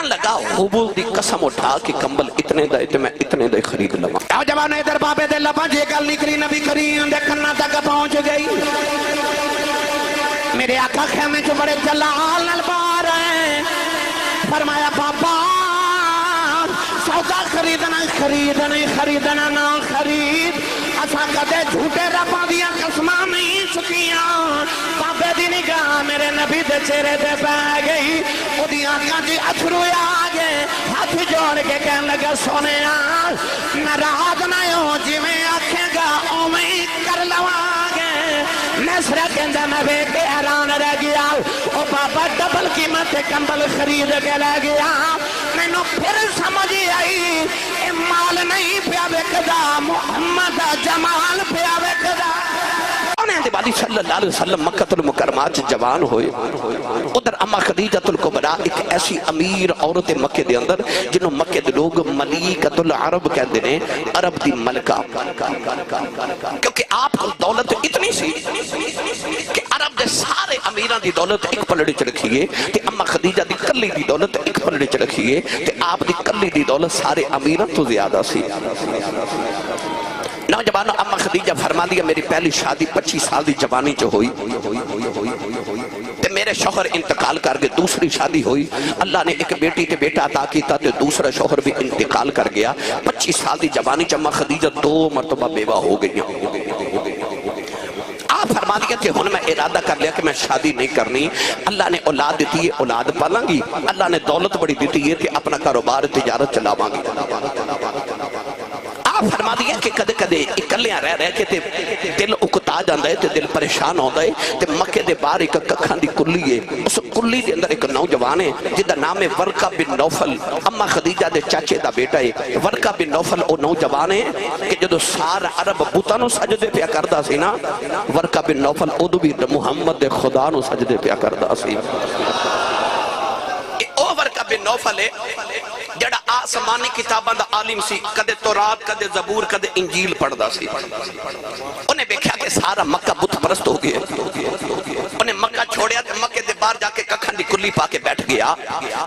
کہنے لگا حبول دی قسم اٹھا کہ کمبل اتنے دے تو میں اتنے دے خرید لگا. آو جوانو ادھر بابے دے لباں جے گل نکری نبی کریم دے کنا تک پہنچ گئی. میرے آقا خیمے جو بڑے جلال نلبار ہیں. فرمایا بابا سودا خریدنا نہ خرید اساں کدے جھوٹے رباں دیاں قسماں نہیں چکیاں. بابے دی نگاہ میرے نبی دے چہرے تے پہ گئی. او دی آنکھاں دی اتھرو آ گئے. ہاتھ جوڑ کے کہنے لگا سونیا ناراض نہ ہو جویں آکھے گا اوویں کر لواں گے. نصرہ کہندا میں ویکھ کے حیران رہ گیا. او بابا ڈبل قیمت کمبل خرید کے لے گیا. مینوں پھر سمجھ آئی اے مال نہیں پیا وکدا محمد جمال پیا وکدا. انہیں دیوالی صلی اللہ علیہ وسلم مکہ المکرمات جوان ہوئے. ادھر اما خدیجۃ الکبریٰ ایک ایسی امیر عورت مکہ دے اندر جنہوں مکہ دے لوگ ملیکۃ العرب کہتے ہیں, عرب دی ملکہ, کیونکہ آپ کو دولت اتنی سی کہ عرب دے سارے امیران دی دولت ایک پلڑے چ رکھیے تے اما خدیجہ دی کلی دی دولت ایک پلڑے چ رکھیے تے آپ دی کلی دی دولت سارے امیران تو زیادہ سی. نوجوانوں اما خدیجہ فرما دیا میری پہلی شادی 25 سال دی جوانی جو ہوئی تے میرے شوہر انتقال کر گئے. دوسری شادی ہوئی, اللہ نے ایک بیٹی تے بیٹا عطا کیتا تے دوسرا شوہر بھی انتقال کر گیا. 25 سال دی جوانی اما خدیجہ 2 مرتبہ بیوہ ہو گئی. آپ فرما دیا کہ ہن میں ارادہ کر لیا کہ میں شادی نہیں کرنی. اللہ نے اولاد دیتی ہے, اولاد پالاں گی. اللہ نے دولت بڑی دیتی ہے کہ اپنا کاروبار تجارت چلاواں گی. فرما دیا کہ کدے کدے اکلیاں رہ کے تے دل اکتا جاندہ ہے تے دل پریشان ہوندہ ہے تے مکہ دے باہر ایک ککھاں دی کلی ہے. اس کلی دے اندر ایک نوجوان ہے جدہ نام ہے ورقہ بن نوفل. اما خدیجہ دے چاچے دا بیٹا ہے. ورقہ بن نوفل او نوجوان ہے کہ جدو سارا عرب بوتانو سجدے پیا کردہ سی نا, ورقہ بن نوفل ادو بھی محمد دے خدا نو سجدے پیا کردہ سی. او ورقہ بن نوفل ہے جڑا آسمانی کتاباں دا عالم سی. کدے تورات کدے زبور کدے انجیل پڑھ دا سی. انہیں بیکھا کہ سارا مکہ بت پرست ہو گیا. انہیں مکہ چھوڑیا تے مکہ دے باہر جا کے ککھن دی کلی پا کے بیٹھ گیا.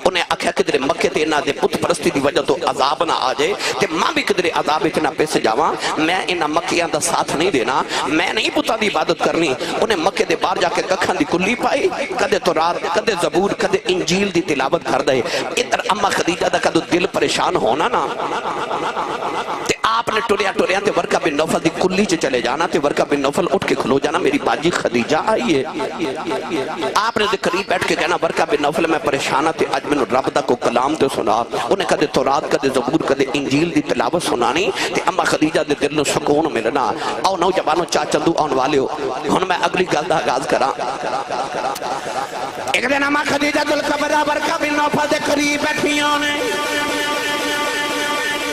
انہیں آکھیا کدھر مکہ تے انہاں دے بت پرستی دی وجہ تو عذاب نہ آ جائے تے ماں بھی کدھر عذاب اتنا پیسے جاواں. میں انہاں مکیاں دا ساتھ نہیں دینا, میں نہیں بتاں دی عبادت کرنی. انہیں مکہ دے باہر جا کے ککھن دی کلی پائی. کدے تورات کدے زبور کدے انجیل دی تلاوت کر دے. ادھر اما خدیجہ دا کدو دل پریشان ہونا نا تے آپ نے ٹوریا تے ورقہ بن نوفل دی کلی چ چلے جانا تے ورقہ بن نوفل اٹھ کے کھلو جانا میری باجی خدیجہ آئی ہے. آپ نے دے قریب بیٹھ کے کہنا ورقہ بن نوفل میں پریشانہ تے آج میں رب دا کو کلام تے سنا. انہیں کدے تورات کدے زبور کدے انجیل دی تلاوت سنانی تے اما خدیجہ دے دل نو سکون ملنا. آؤ نوجوانوں چاچندو آن والے ہو, ہن میں اگلی گل دا آغاز کراں. ایک دن اما خدیجہ الکبریٰ ورقہ بن نوفل دے قریب بیٹھیاں نے.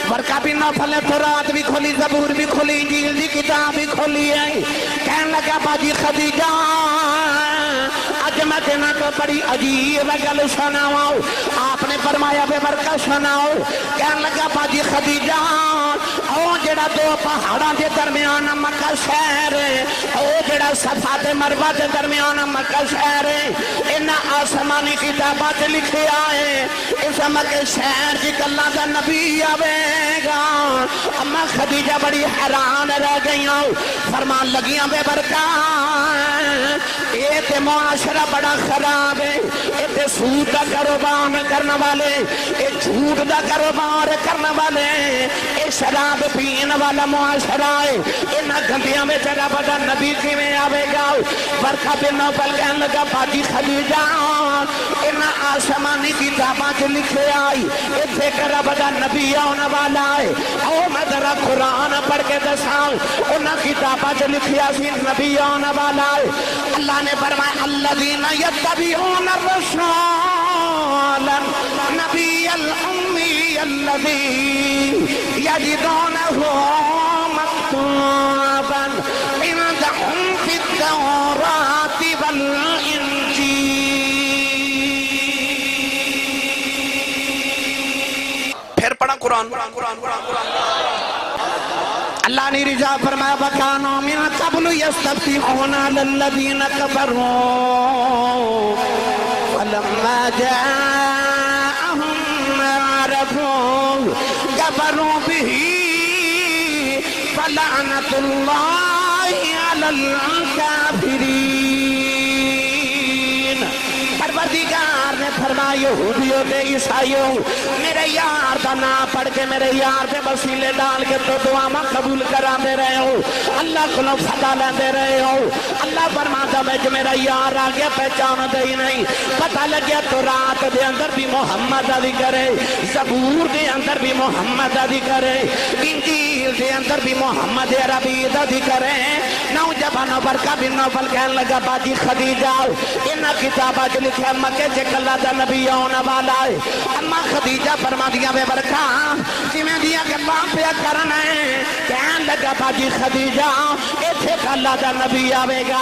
ورقہ بن نوفل نے تورات بھی کھولی, زبور بھی کھولی, انجیل دی کتاب بھی کھولی ہے. کہنے لگا باجی خدیجہ اج میں تینا تو بڑی عجیب گل سناؤں. آپ نے فرمایا بے ورقہ سناؤ. کہنے لگا باجی خدیجہ او جڑا 2 پہاڑاں دے درمیان مکہ شہر ہے, او جڑا صفا تے مروہ دے درمیان مکہ شہر ہے, انہاں آسمانی کتاباں تے لکھیا ہے اس مکہ شہر دی گلاں دا نبی آوے گا. اما خدیجہ بڑی حیران رہ گئیاں. فرمان لگیاں بے ورقہ اے تے معاشرہ بڑا خراب ہے, اے تے سود دا کاروبار کرنے والے, اے جھوٹ دا کاروبار کرنے والے, اے شراب پین والا معاشرہ ہے. انہاں گندیاں میں رب دا نبی کیویں آوے گا. ورقہ بن نوفل کہنے لگا باجی خدیجہ انہاں آسمانی کتاباں چ لکھے آئی ایتھے رب دا نبی آنے والا ہے. او میں ذرا قرآن پڑھ کے دساں. انہاں کتاباں چ لکھیا سی نبی آنے والا ہے. اللہ نے فرمایا الذین یتبعون الرسول النبی الامی الذی یجدونہ مکتوبا عندہم فی التوراۃ والانجیل. پھر پڑھا قرآن. اللہ نے رضا فرمایا وَكَانُوا مِن قَبْلُ يَسْتَفْتِحُونَ عَلَى الَّذِينَ كَفَرُوا فَلَمَّا جَاءَهُم كفروا به فلعنة الله على الكافرين پروردگار نے فرمایا یہودیوں تے عیسائیوں میرے یار دا نام پڑھ کے میرے یار پہ وسیلے ڈال کے تو دعا قبول کرا دے رہے ہو اللہ کو فتح لے دے رہے ہو اللہ فرماتا ہے کہ میرا یار آگے پہچان دے ہی نہیں پتہ لگیا تو رات دے اندر بھی محمد علی کرے زبور دے اندر بھی محمد علی کرے انجیل دے اندر بھی محمد عربی علی کرے نوجوانوں پر کبھی نوفل کہنے لگا باجی خدیجہ انہا کتابہ جو لکھے مکہ جے کلہ دا نبی آنا والا ہے اما خدیجہ فرما دیا بے برکھا جمیں دیا کہ اللہ پہ کرنا ہے کہنے لگا باجی خدیجہ ایتھے کلہ دا نبی آوے گا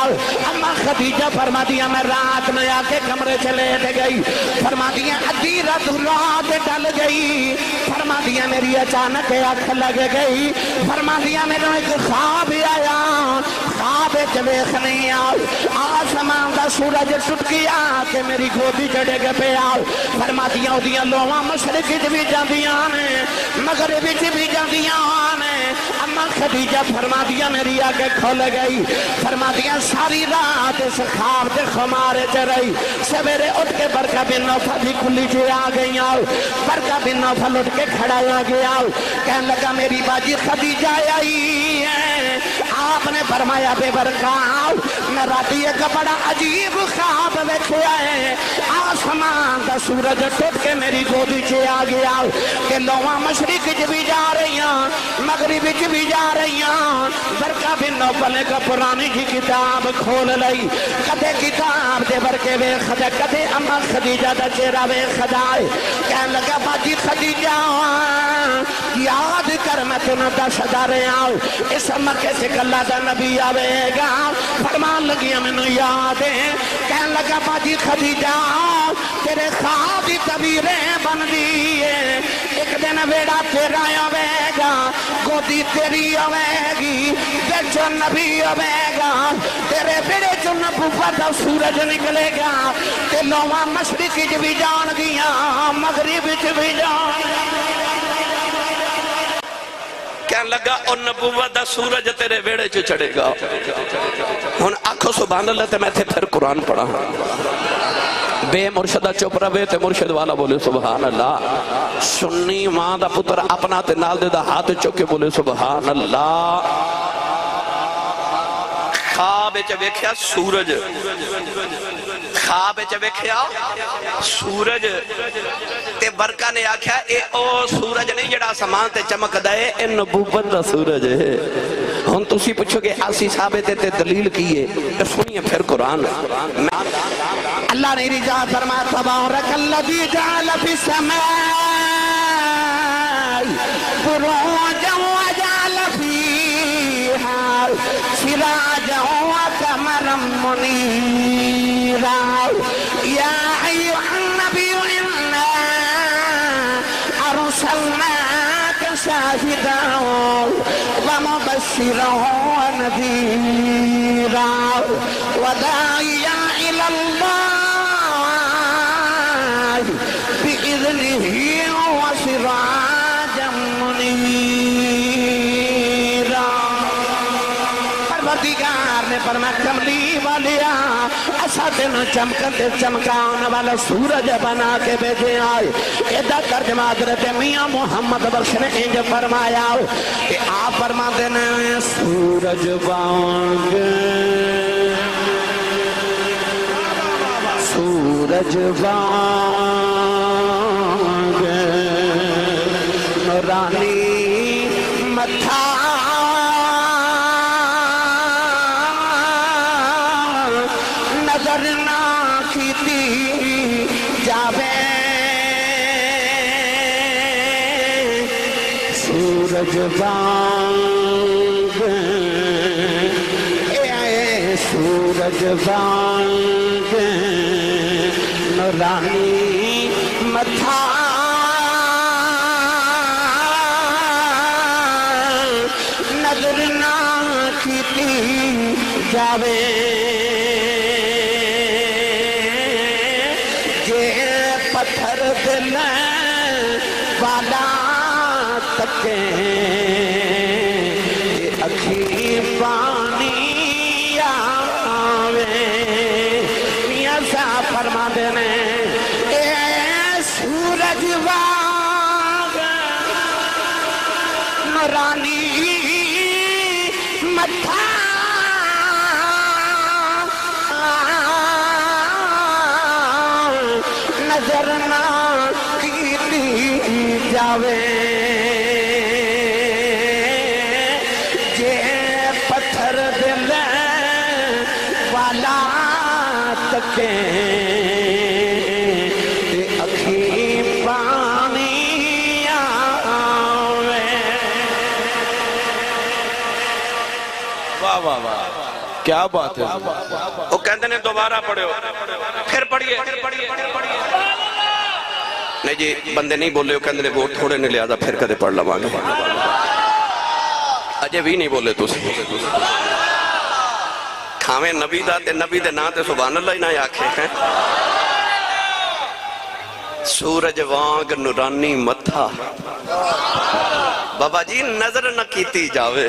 اما خدیجہ فرما دیا میں رات میں آکے کمرے چلے دے گئی فرما دیا ادیرت رات ڈل گئی فرما دیا میری اچانک آنکھ لگ گئی فرما دیا میرے ایک خواب آیا خواب جویخ نہیں آؤ آسمان دا سورج ٹوٹ گیا کہ میری گودی چڑھے گے پہ آؤ فرما دیا دیا لوہاں مشرقی بھی جاندیاں نے مغربی بھی جاندیاں نے اما خدیجہ فرما دیا میری آگے کھول گئی فرما دیا ساری رات اس خواب دے خمارے چرئی سویرے اٹھ کے برکہ بن نوفل بھی کھلی چے آ گئی آؤ برکہ بن نوفل اٹھ کے کھڑا آ گیا کہنے لگا میری باجی خدیجہ آئی ہے آپ نے فرمایا بے برکہ میں راتی ایک بڑا عجیب خواب بیٹھے آئے آسمان دا سورج ٹوٹ کے میری گودی چے آ گیا کہ لوہاں مشرق بھی جا رہی ہیں مغرب بھی جا رہی ہیں برکہ بن نوفل کا پرانی کی کتاب کھول لئی کدے کتاب دے برکے بے خدا کدے اما خدیجہ دا چہرہ بے خدای کہنے لگا باجی خدیجہ یاد کر میں تنہا دا شدہ رہے آؤ اس مکہ سے کلہ دا نبی آوے گا فرمان لگیا میں نے یاد ہے کہنے لگا باجی خدیجہ تیرے خوابی طبیریں بن دیئے ایک دن ویڑا تیرا آوے گا گودی تیری آوے گی بیچو نبی آوے گا تیرے بیڑے جو نبوت دا سورج نکلے گا تے لوہاں مشرقی جو بھی جان گیا مغربی جو بھی جان کہنے لگا اور نبوت دا سورج تیرے ویڑے چ چڑھے گا ہن آنکھو سبحان اللہ تے میں تھے پھر قرآن پڑھا بے مرشدہ چپ رہے تے مرشد والا بولے سبحان اللہ سنی ماں دا پتر اپنا تے نال دے دا ہاتھ چکے بولے سبحان اللہ خواب چ ویکھیا سورج خواب چ ویکھیا سورج تے برکہ نے آکھیا اے او سورج نہیں جڑا آسمان تے چمک دے اے نبوت دا سورج ہے ہن تسی پوچھو گے آسی ثابت تے دلیل کی ہے سنیے پھر قرآن اللہ نے رجاء فرمایا تبارک الذی جعل فی السماء بروجا وجعل فیہا سراجا وقمرا منیرا یا ایھا النبی انا ارسلناک شاہدا ومبشرا ونذیرا وداعیا الی اللہ بإذنہ وسراجا منیرا پروردگار نے فرمایا کملی والیا ایسا دن چمکتے چمکان والا سورج بنا کے بھیجے آئے ایدہ ترجمہ حضرت میاں محمد بخش نے انج فرمایا کہ آپ فرما دینا سورج بانگ سورج بانگ نورانی متھا نظر نہ کیتی جاوے سورج بانگ اے سورج بانگ نورانی متھا نظر نہ کیتی جاوے پتھر دل والا تکیں اکھی پانی آوے میاں صاحب فرما دینے اے سورج واگ نورانی متھا نظر نہ کیتی جاوے جے پتھر دل والا تکیں اکھی پانی آوے واہ واہ واہ کیا بات ہے وہ کہندے نے دوبارہ پڑھو پھر پڑھئے نہیں جی بندے نہیں بولے وہ کہندے نے وہ تھوڑے نے لہذا پھر کدے پڑھ لوانگے اجے بھی نہیں بولے تو کھاویں نبی دا تے نبی دے نا تے سبحان اللہ ہی نہ آکھے ہیں سورج وانگ نورانی متھا بابا جی نظر نہ کیتی جاوے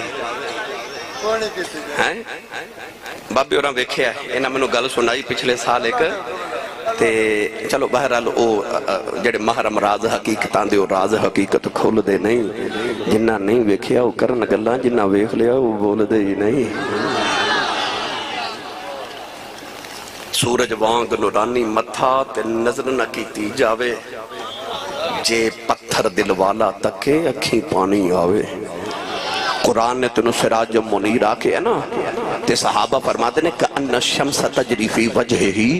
بابی اور ویکھیا انہاں مینوں گل سنائی پچھلے سال ایک تے چلو بہرحال او جڑے محرم راز حقیقتاں دے او راز حقیقت کھول دے نہیں جنہ نہیں ویکھیا او کرن گلاں جنہ ویکھ لیا او بول دے ہی نہیں سورج وانگ نورانی متھا تے نظر نہ کیتی جاوے جے پتھر دل والا تکے اکھی پانی آوے قرآن نے تنو سراج منیر آکے ہے نا تے صحابہ فرماتے نے کہ ان الشمس تجری فی وجہ ہی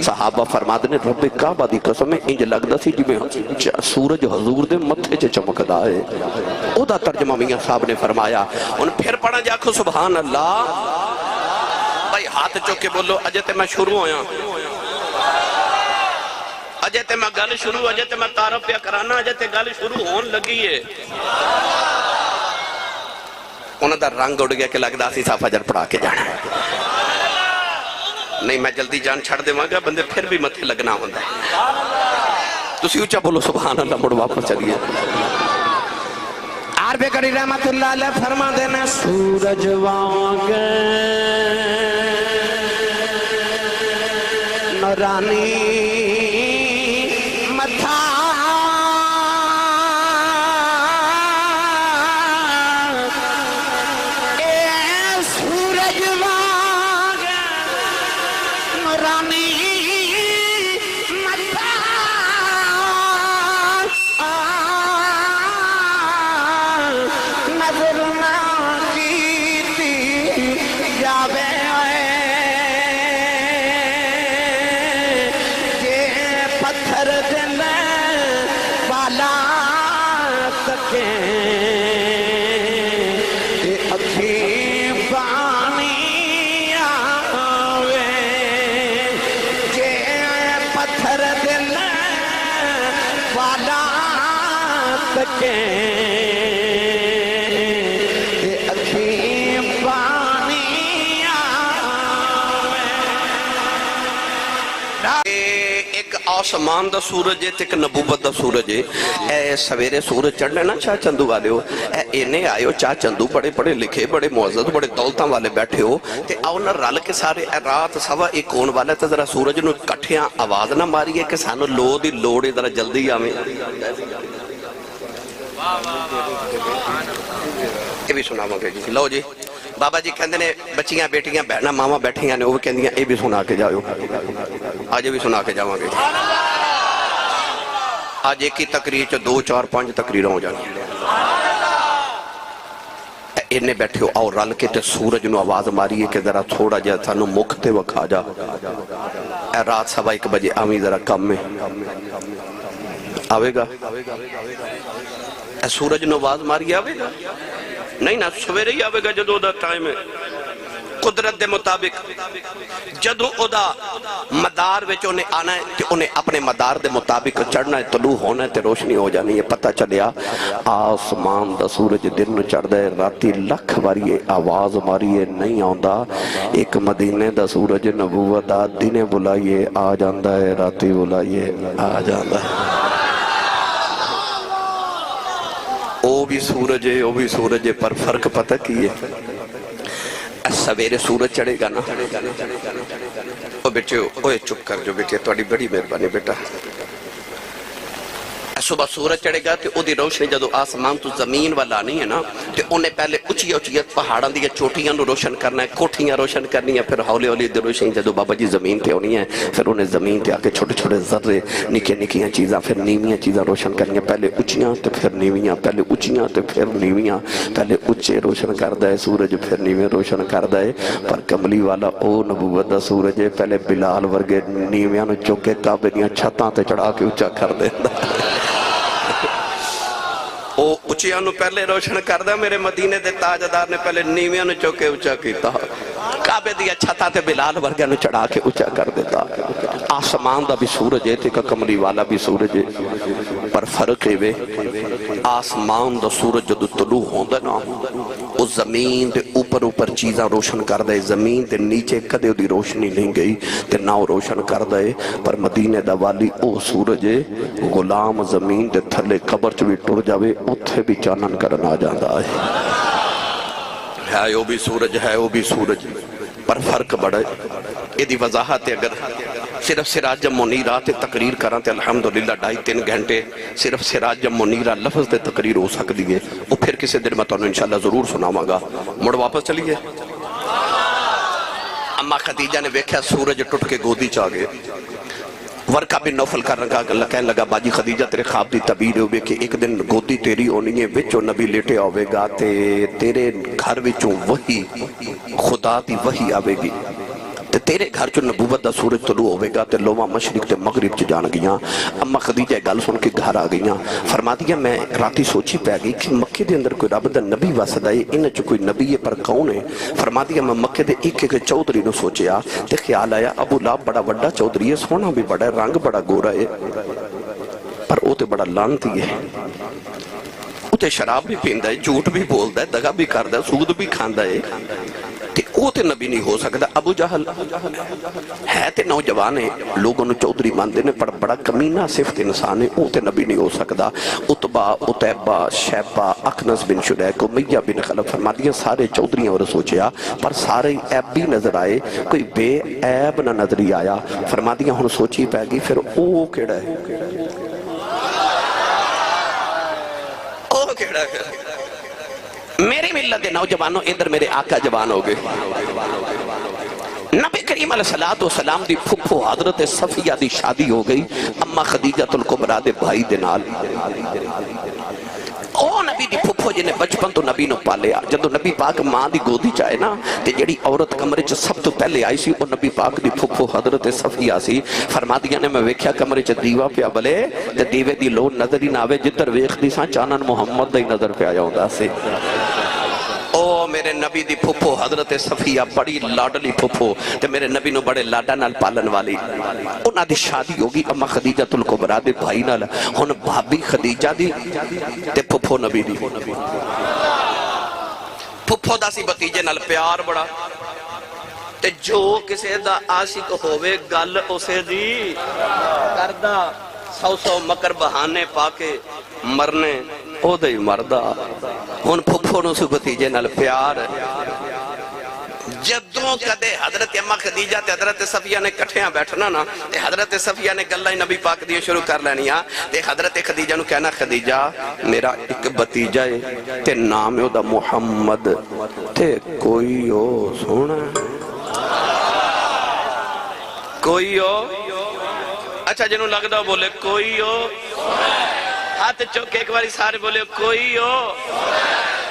صحابہ فرماتے نے رب کعبہ دی قسم انج لگدا سی جی میں سورج حضور دے متھے چ چمکدا ہے او دا ترجمہ میاں صاحب نے فرمایا ان پھر پڑھا جاکھو سبحان اللہ بھائی ہاتھ چوکے بولو اجے تے میں شروع ہویا اجے تے میں گل شروع اجے تے میں تعارف پیا کرانا اجے تے گل شروع ہون لگی ہے انہوں دا رنگ اڑ گیا کہ لگدا سی صاف فجر پڑھا کے جانا نہیں میں جلدی جان چھڑ دے مانگا بندے پھر بھی متھے لگنا ہوندہ ہے تسی اونچا بولو سبحان اللہ مڑ واپس چلیے عربِ کری رحمت اللہ علیہ فرما دینا سورج وانگ نورانی متھا آسمان دا سورج ہے تک نبوت دا سورج ہے اے سویرے سورج چڑھنے نا چاہ چندو والے ہو اے انہیں آئے ہو چاہ چندو بڑے بڑے لکھے بڑے معزز بڑے دولتاں والے بیٹھے ہو تے آؤ نہ رل کے سارے رات سوا ایک ہون والے تے ذرا سورج نو کٹھیاں آواز نہ ماری ہے کہ سانو لو دی لوڑے ذرا جلدی آمیں یہ بھی سنا مانگے جی لو جی بابا جی کہندے نے بچیاں بیٹیاں بہنا ماما بیٹھیاں نے وہ کہندیاں یہ بھی سنا کے جاؤ آج بھی سنا کے جاؤں گے آج ایک ہی تقریر چ 2 4 5 تقریروں ہو جانی انہیں بیٹھے ہو آؤ رل کے تے سورج نو آواز ماری ہے کہ ذرا تھوڑا جا تھانو مکھ تے وکھا جا اے رات سوا 1 بجے آمی ذرا کم میں آوے گا اے سورج نو آواز ماری آوے گا نہیں نا سویرے ہی آوے گا جدو دا ٹائم ہے قدرت دے مطابق جدو ادا مدار وچ انہیں آنا ہے کہ انہیں اپنے مدار دے مطابق چڑھنا ہے طلوع ہونا ہے تے روشنی ہو جانی ہے پتہ چلیا آسمان دا سورج دن چڑھ دے راتی لکھ واری آواز ماری ہے نہیں آندا ایک مدینے دا سورج نبوت دا دن بلائیے آ جاندہ ہے راتی بلائیے آ جاندہ ہے وہ بھی سورج ہے وہ بھی سورج ہے، پر فرق پتہ کی ہے؟ سویرے سورج چڑھے گا نا، او بیٹے اوے چپ کر جو بیٹے، تھوڑی بڑی مہربانی بیٹا، صبح سورج چڑھے گا تے او دی روشنی جدو آسمان تو زمین والا نہیں ہے نا تے انہیں پہلے اچھی اچھی پہاڑاں دی چوٹیاں نو روشن کرنا ہے، کوٹھیاں روشن کرنی ہے، پھر ہولی ہولی دی روشنی جدو بابا جی زمین تے ہونی ہے، پھر انہیں زمین تے آکے چھوٹے چھوٹے ذرے نکے نکیاں چیزاں پھر نیویاں چیزاں روشن کرنی ہے، پہلے اچھیاں تے پھر نیویاں، پہلے اچھیاں تے پھر نیویاں، پہلے اچھے روشن کردہ ہے سورج پھر نیویں روشن کردہ ہے، پر کملی والا او نبوت دا سورج ہے، پہلے بلال ورگے نیویاں نو چوکے کعبے دیاں چھتاں تے چڑھا کے اچھا کر دیتا او اچھیاں نو پہلے روشن کردہ، میرے مدینے دے تاجدار نے پہلے نیویاں نو چوکے اچھا کیتا، کعبے دیا چھتا تے بلال ورگے نو چڑھا کے اچھا کر دیتا۔ آسمان دا بھی سورج ہے تے کملی والا بھی سورج ہے، پر فرق ہے وے آسمان دا سورج جدو طلوع ہوندہ نا او زمین دے اوپر اوپر چیزاں روشن کر دے، زمین دے نیچے کدے دی روشنی نہیں گئی تے نہ روشن کر دے، پر مدینے دا والی او سورج ہے، غلام زمین دے تھلے قبر چ بھی ٹر جاوے اتھے بھی چانن کرن آ جاندا ہے وہ بھی سورج ہے وہ بھی سورج، پر فرق بڑا ہے۔ یہ دی وضاحت ہے اگر صرف سراج منیرہ تے تقریر کران تے الحمدللہ 2.5-3 گھنٹے صرف سراج منیرہ لفظ تے تقریر ہو سکتی ہے، وہ پھر کسی دن میں تو انشاءاللہ ضرور سناواں گا۔ مڑ واپس چلیے، اما خدیجہ نے ویکھیا سورج ٹوٹ کے گودی چاہ گئے، ورقہ بن نوفل کہنے لگا باجی خدیجہ تیرے خواب دی تعبیر ہوئے کہ ایک دن گودی تیری ہونی ہے وچوں نبی لیٹے آوے گا تے تیرے گھر وچوں وہی خدا دی وہی آوے گی تے تیرے گھر چوں نبوت دا سورج طلوع ہوئے گا تے لوما مشرق تے مغرب چ جان گیاں۔ اما خدیجہ گل سن کے گھر آ گئیاں، فرما دیا میں راتی سوچی پہ گئی کہ مکے دے اندر کوئی رب دا نبی وسدا ہے، انہاں چ کوئی نبی ہے پر کون ہے؟ فرما دیا میں مکے دے ایک ایک چودھری نو سوچیا تے خیال آیا ابو لہب بڑا بڑا چودھری ہے، سونا بھی بڑا ہے، رنگ بڑا گورا ہے، پر او تے بڑا لعنتی ہے، او تے شراب بھی پیندا ہے، جھوٹ بھی بولدا ہے، دغا بھی کردا ہے، سود بھی کھاندا ہے، تے او تے نبی نہیں ہو سکتا۔ ابو جہل ہے تے نوجوان ہے، لوگوں نے چودھری ماندے نے، پر بڑا کمینہ صفت انسان ہے، او تے نبی نہیں ہو سکتا۔ عتبہ، عتیبہ، شیبہ، اخنس بن شریح، امیہ بن خلف، فرما دیا سارے چودھریوں اور سوچیا، پر سارے عیب بھی نظر آئے، کوئی بے عیب نہ نظری آیا۔ فرما دیا ہن سوچی پہ گئی پھر او کیڑا ہے؟ او کیڑا ہے؟ میری ملت دے نوجوانوں ادھر میرے آقا جوان ہو گئے، نبی کریم علیہ السلام دی پھپھو حضرت صفیہ دی شادی ہو گئی اما خدیجہ الکبریٰ دے بھائی دے نال۔ او نبی دی پھپھو جنہیں بچپن تو نبی نو پالیا، جدو نبی پاک ماں دی گودی چاہے نا تے جڑی عورت کمرے چ سب تو پہلے آئی سی او نبی پاک دی پھپھو حضرت صفیہ سی۔ فرما دیا نے میں ویکھیا کمرے چ دیوا پیا بلے تے دیوے دی لو نظر ہی نہ آوے، جدھر ویکھدی ساں چانن محمد دا ہی نظر پہ آیا ہوندا سی۔ او میرے نبی دی پھپھو حضرت صفیہ بڑی لاڈلی پھپھو تے میرے نبی نو بڑے لاڈا نال پالن والی، انہاں دی شادی ہوگی اما خدیجہ الکبریٰ دے بھائی نال، ہن بھابی خدیجہ دی تے پھپھو نبی دی، پھپھو دا سی بتیجے نال پیار بڑا تے جو کسے دا عاشق ہوئے گل اسے دی کردہ، 100 مکر بہانے پاکے مرنے او دے مردہ، ہن پھپھو نو سی بتیجے نال پیار۔ جدوں کدے حضرت اما خدیجہ تے حضرت صفیہ نے کٹھیاں بیٹھنا نا تے حضرت صفیہ نے گلہ نبی پاک دیے شروع کر لینیاں تے حضرت خدیجہ نو کہنا خدیجہ میرا ایک بتیجہ ہے تے نام ہے دا محمد تے کوئی ہو سونا کوئی ہو، اچھا جنہوں لگ دا بولے کوئی ہو، ہاتھ چوکے ایک باری سارے بولے کوئی ہو،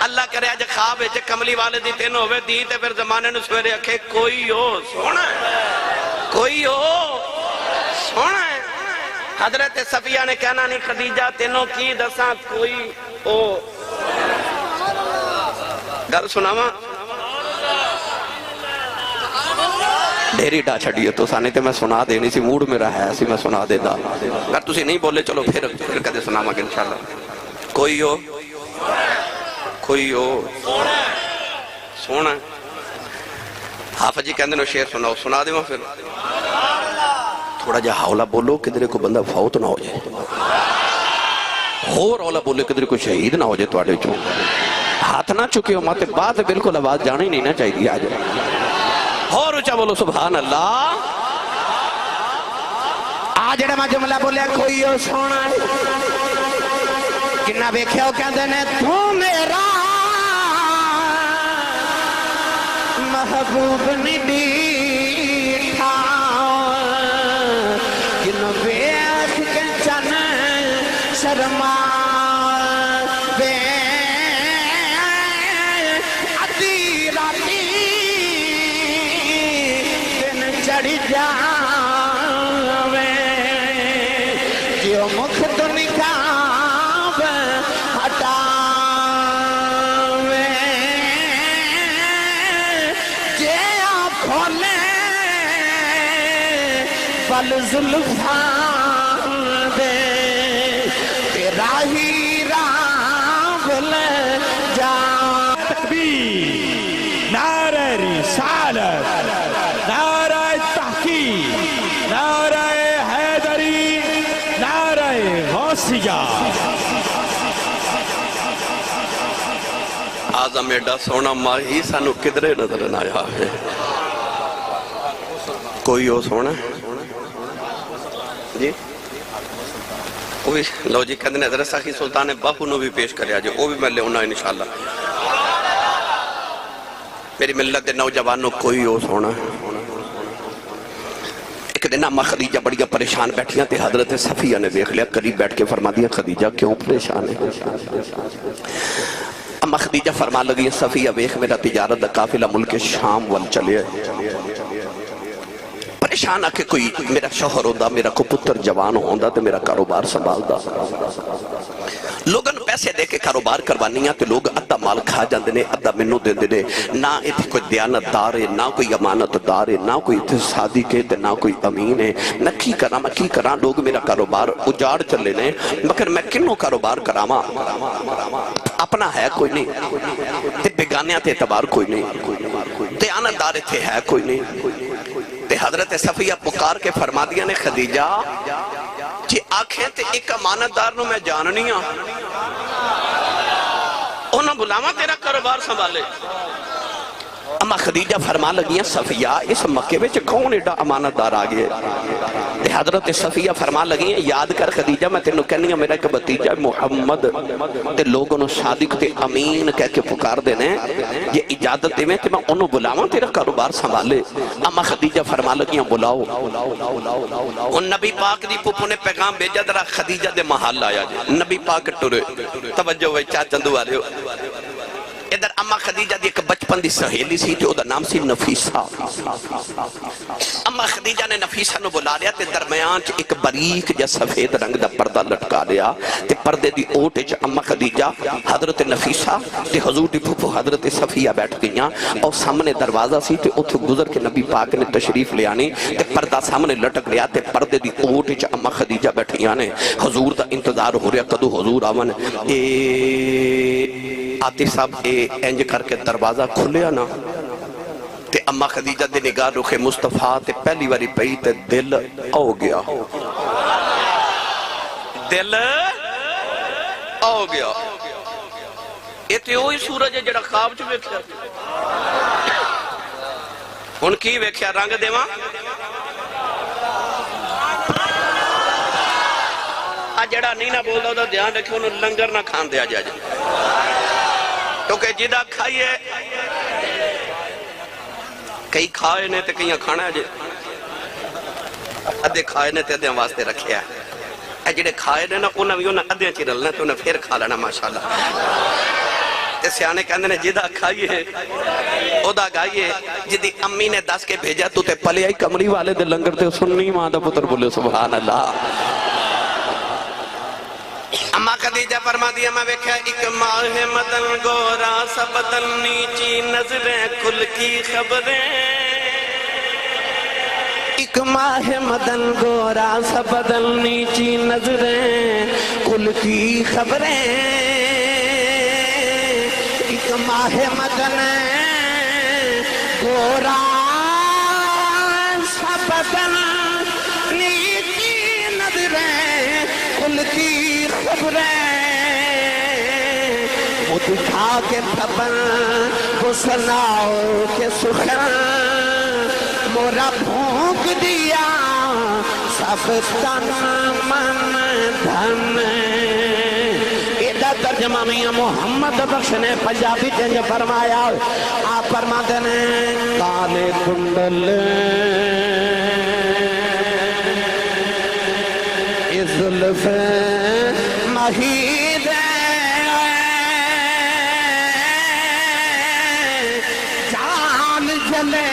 اللہ کرے آج خواب ہے کملی والے دی تین ہوئے دی تے پھر زمانے نے سویرے اکھے کوئی ہو سونا ہے، کوئی ہو سونا ہے۔ حضرت صفیہ نے کہنا نہیں خدیجہ تینوں کی دساں کوئی ہو، گل سناواں ڈیری ڈا چھڑیے تو سانے تے میں سنا دینی سی، موڈ میرا ہے سی میں سنا دے دا، اگر تسی نہیں بولے چلو پھر کدے سناواں گے انشاءاللہ۔ کوئی ہو کوئی ہو سونا، حافظ جی کہندے نو شعر سناؤ، سنا دے میں پھر تھوڑا جا حوالہ بولو کدھرے کو بندہ فوت نہ ہو جائے، ہو رولا بولے کدھر کوئی شہید نہ ہو جائے تواڈے چوں ہاتھ نہ چکے ہو ماتے بات بالکل آواز جانی نہیں نہ چاہیے آ جائے اور اچھا بولو سبحان اللہ آ جڑا میں جملہ بولیا کوئی ہو سونا ہے کنہ بیکھے ہو کہندے نے تو میرا محبوب نہیں دیٹھا کنہ بیکھ کے چن شرما بے ادھی راتی دن چڑھ جاوے جو مکھ تو نکاب ہٹاوے جے آپ کھولے بل زلفان دے تیرا ہی راہ لے جا تکبیر نعرہ رسالت نعرہ تحقیق نعرہ حیدری نعرہ غوثیہ آزم ایڈا سونا ماہی سانو کدرے نظر نہ آیا ہے کوئی ہو سونا جی وہ لو جی کہتے ہیں حضرت ساخی سلطان باہو نو بھی پیش کریا جو وہ بھی میں لے ہونا انشاءاللہ میری ملت دے نوجوانوں کوئی ہو سونا ایک دن اما خدیجہ بڑی پریشان بیٹھیاں تے حضرت صفیہ نے دیکھ لیا قریب بیٹھ کے فرما دیا خدیجہ کیوں پریشان ہے اما خدیجہ فرما لگی صفیہ بیخ میرا تجارت دا قافلہ ملک شام وال چلے پریشان آکے کوئی میرا شوہر ہوندہ میرا کو پتر جوان ہوندہ تے میرا کاروبار سنبھال دا لوگن پیسے دے کے کاروبار کروانیاں تے لوگ ادھا مال کھا جاندے نے ادھا منو دے دے نہ اتھی کوئی دیانت دار ہے نہ کوئی امانت دار ہے نہ کوئی اتھی صادق ہے نہ کوئی امین ہے نہ کی کراں میں کی کراں لوگ میرا کاروبار اجاڑ چلے نے مگر میں کنوں کاروبار کراما اپنا ہے کوئی نہیں تے بیگانیاں تے اعتبار کوئی نہیں دیانت دار تھے ہے کوئی نہیں تے حضرت صفیہ پکار کے فرما دیا نے خدیجہ جی آنکھیں تے ایک امانت دار نو میں جاننی ہاں انہوں بلاما تیرا کاروبار سنبھالے اما خدیجہ فرما لگیاں صفیہ اس مکے میں کون ایڈا امانت دار آگئے تے حضرت صفیہ فرما لگیاں یاد کر خدیجہ میں تینوں کہنی ہوں میرا ایک بتیجہ محمد تے لوگوں نے صادق تے امین کہہ کے پکار دینے یہ اجازت دے میں تے میں انہوں بلاما تیرا کاروبار سنبھالے اما خدیجہ فرما لگیاں بلاؤ ان نبی پاک دی پوپو نے پیغام بھیجا درہ خدیجہ دے محل آیا جائے نبی پاک ٹورے توجہ ہوئے چاچندو والے ہو ادھر اما خدیجہ دی ایک بچپن دی سہیلی سی تے اودا نام سی نفیسہ اما خدیجہ نے نفیسہ نو بلا لیا تے درمیان چ ایک باریک جا سفید رنگ دا پردہ لٹکا لیا تے پردے دی اوٹ وچ اما خدیجہ حضرت نفیسہ تے حضور دی پھوپھو حضرت صفیہ بیٹھ گئیاں اور سامنے دروازہ سی تے اوتھے گزر کے نبی پاک نے تشریف لے آنی تے پردہ سامنے لٹک لیا تے پردے دی اوٹ وچ اما خدیجہ بیٹھیاں نے حضور دا انتظار ہو رہا کدو حضور آون آتی صاحب انج کر کے دروازہ کھلیا نا تے اما خدیجہ دے نگاہ رخ مصطفیٰ تے پہلی واری پئی تے دل آو گیا دل آو گیا یہ تے ہوئی سورج ہے جڑا خواب چ ویکھیا ہن کی ویکھیا رنگ دیواں جڑا نہیں نہ بولدا دا دھیان رکھو انہوں لنگر نہ کھان دیا جائے کیونکہ جدہ کھائیے کئی کھائے نے تے کئی کھانا ہے ادھے کھائے نے تے ادھے واسطے رکھے ہیں اے جڑے کھائے نے نا انہوں بھی انہوں ادھے چی رلنا تو انہوں پھر کھا لینا ماشاءاللہ تے سیانے کہندے نے جدہ کھائیے ادا گائیے جدی امی نے دس کے بھیجا تو تے پلے آئی کمری والے دے لنگر تے سننی ماں دا پتر بولے سبحان اللہ اما خدیجہ فرما دیا میں ویکھا ایک ماہ مدن گورا سا بدن نیچی نظریں کل کی خبریں ایک ماہ مدن گورا سا بدن نیچی نظریں کل کی خبریں ایک ماہ مدن گورا سا بدن نیچی نظریں کل کی خبریں وہ دکھا کے تھپن وہ سناؤ کے سخن مورا بھونک دیا سب تن من دھن ترجمہ میاں محمد بخش نے پنجابی تنج فرمایا آپ فرماتے ہیں کالے کنڈل زلف مہید جان جلے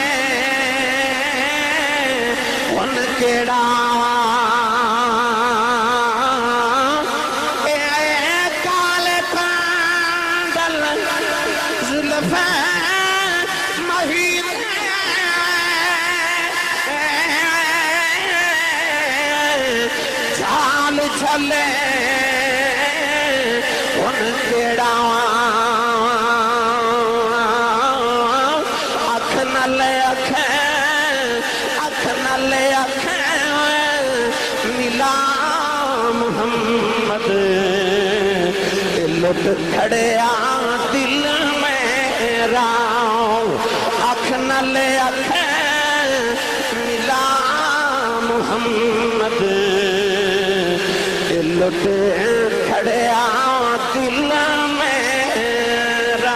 ان کیڑا چلے ان کیڑا اکھ نلے اکھ نلے اکھ ملا محمد لٹ کھڑیا دل میرا اکھ نلے اکھ ملا محمد لٹ کھڑیا دل میرا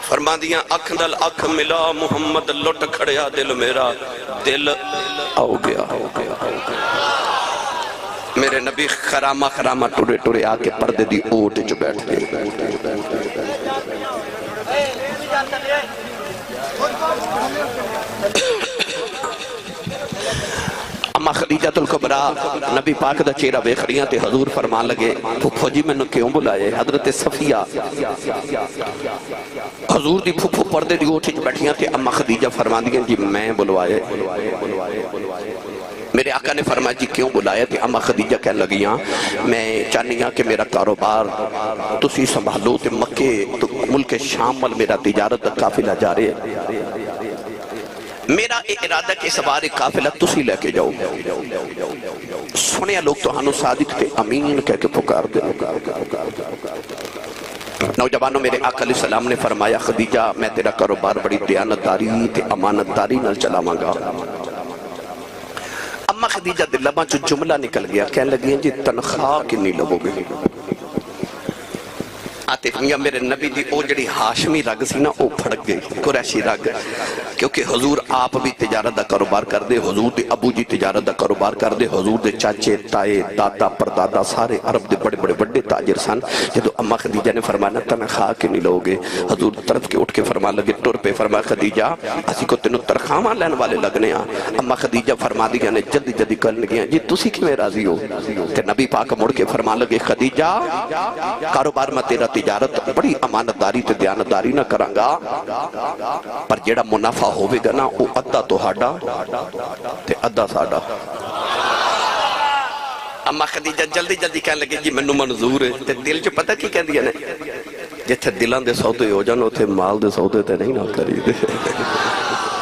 فرما دیاں اکھ نال اکھ ملا محمد لٹ کھڑیا دل میرا دل آؤ گیا میرے نبی خرامہ خرامہ ٹورے ٹورے آکے پردے دی اوٹ جو بیٹھ گئے اما خدیجہ الکبریٰ نبی پاک دا چہرہ ویکھڑیاں تے حضور فرمان لگے پھپھو جی میں نے کیوں بلائے حضرت صفیہ حضور دی پھپھو پردے دی اوٹھ بیٹھیاں تے اما خدیجہ فرمان دیاں جی میں بلوائے میرے آقا نے فرمایا جی کیوں بلایا تے اما خدیجہ کہنے لگیاں میں چاہنیاں کہ میرا کاروبار تسی سنبھالو تے مکے ملک شام وال میرا تجارت دا قافلہ جا رہے ہیں میرا ارادہ کہ اس بار قافلہ تسی لے کے جاؤ سنیا لوگ تو ہنو صادق تے امین کہہ کے پکار دے نوجوانوں میرے آقا علیہ السلام نے فرمایا خدیجہ میں تیرا کاروبار بڑی دیانتداری تے امانتداری نال چلاواں گا اما خدیجہ دل لباں جو جملہ نکل گیا کہنے لگی ہیں جی تنخواہ کنی لگو گے آتے میاں میرے نبی دی او جڑی ہاشمی رگ سی نا او پھڑک گئی قریشی رگ کیونکہ حضور آپ بھی تجارت دا کاروبار کر دے حضور دے ابو جی تجارت دا کاروبار کر دے حضور دے چاچے تائے دادا پردادا سارے عرب دے بڑے بڑے بڑے تاجر سن جدو اما خدیجہ نے فرمانا تنخواہ کے نہیں لوگے حضور طرف کے اٹھ کے فرما لگے ٹور پہ فرما خدیجہ اسی کو تینوں تنخواہ لین والے لگنے ہیں اما خدیجہ فرما دیا نے جلدی جلدی کرنے گیا جی تسی کی میں راضی ہو تے نبی پاک مڑ کے فرما لگے خدیجہ کاروبار میں تیرا تجارت بڑی امانتداری تے دیانتداری نہ کرانگا پر جیڑا منافع ہوئے گا نا وہ ادھا تو ہاڑا تے ادھا ساڑا اما خدیجہ جلدی جلدی کہنے لگے جی منو منظور ہے تے دل جو پتہ کی کہہ دیا نے جتھے دلان دے سودے ہو جانو تھے مال دے سودے تے نہیں نہ کری دے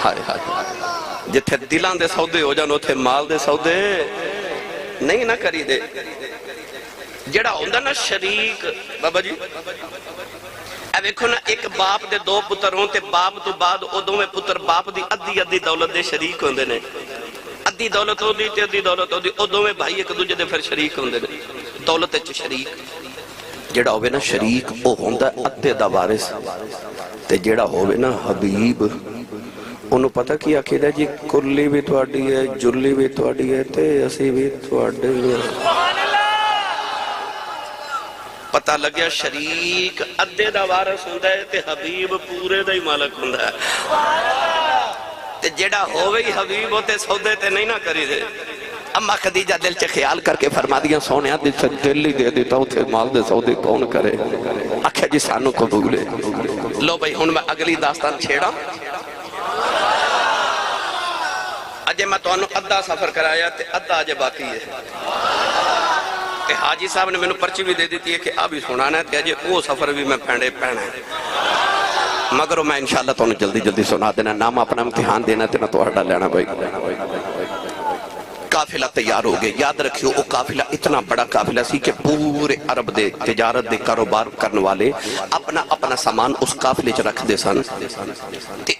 ہائے ہائے جتھے دلان دے سودے ہو جانو تھے مال دے سودے نہیں نہ کری دے جڑا ہوندہ نا شریک بابا جی اے ویکھو نا ایک باپ دے دو پتر ہوں تے باپ تو بعد ادھوں میں پتر باپ دی ادھی دولت دے شریک ہوندے نے ادھی دولت ہو دی تے ادھی دولت ہو دی ادھوں میں بھائی ایک دوجہ دے پھر شریک ہوندے نے دولت اچھ شریک جڑا ہوئے نا شریک او ہوندہ ادھے دا وارث تے جڑا ہوئے نا حبیب انہوں پتہ کیا کہ جی کلی بھی تواڈی ہے جلی بھی تواڈی ہے تے اسی بھی تواڈی ہے پتہ لگیا شریک ادھے دا وارث ہوندہ ہے تے حبیب پورے دا ہی مالک ہوندہ ہے تے جڑا ہوئے ہی حبیب ہوتے سودے تے نہیں نہ کری دے اما خدیجہ دل چے خیال کر کے فرما دیا سونے دل سے دل ہی دے دیتا ہوں تے مال دے سودے کون کرے اکھے جی سانو کو بھولے لو بھائی ہن میں اگلی داستان چھیڑا اجے میں تو انہوں ادھا سفر کرایا تے ادھا اجے باقی ہے تے حاجی صاحب نے میں نے پرچی بھی دے دیتی ہے کہ ابھی سنانا ہے تے اجے وہ سفر بھی میں پہنے پہنا ہے مگر میں انشاءاللہ تو انہوں جلدی جلدی سنا دینا نام اپنا امتحان دینا تے نہ تو ہٹا لینا بھائی قافلہ تیار ہو گئے. یاد رکھیو وہ قافلہ اتنا بڑا قافلہ سی کہ پورے عرب دے تجارت دے کاروبار کرنے والے اپنا اپنا سامان اس قافلے چ رکھ دے سن. تے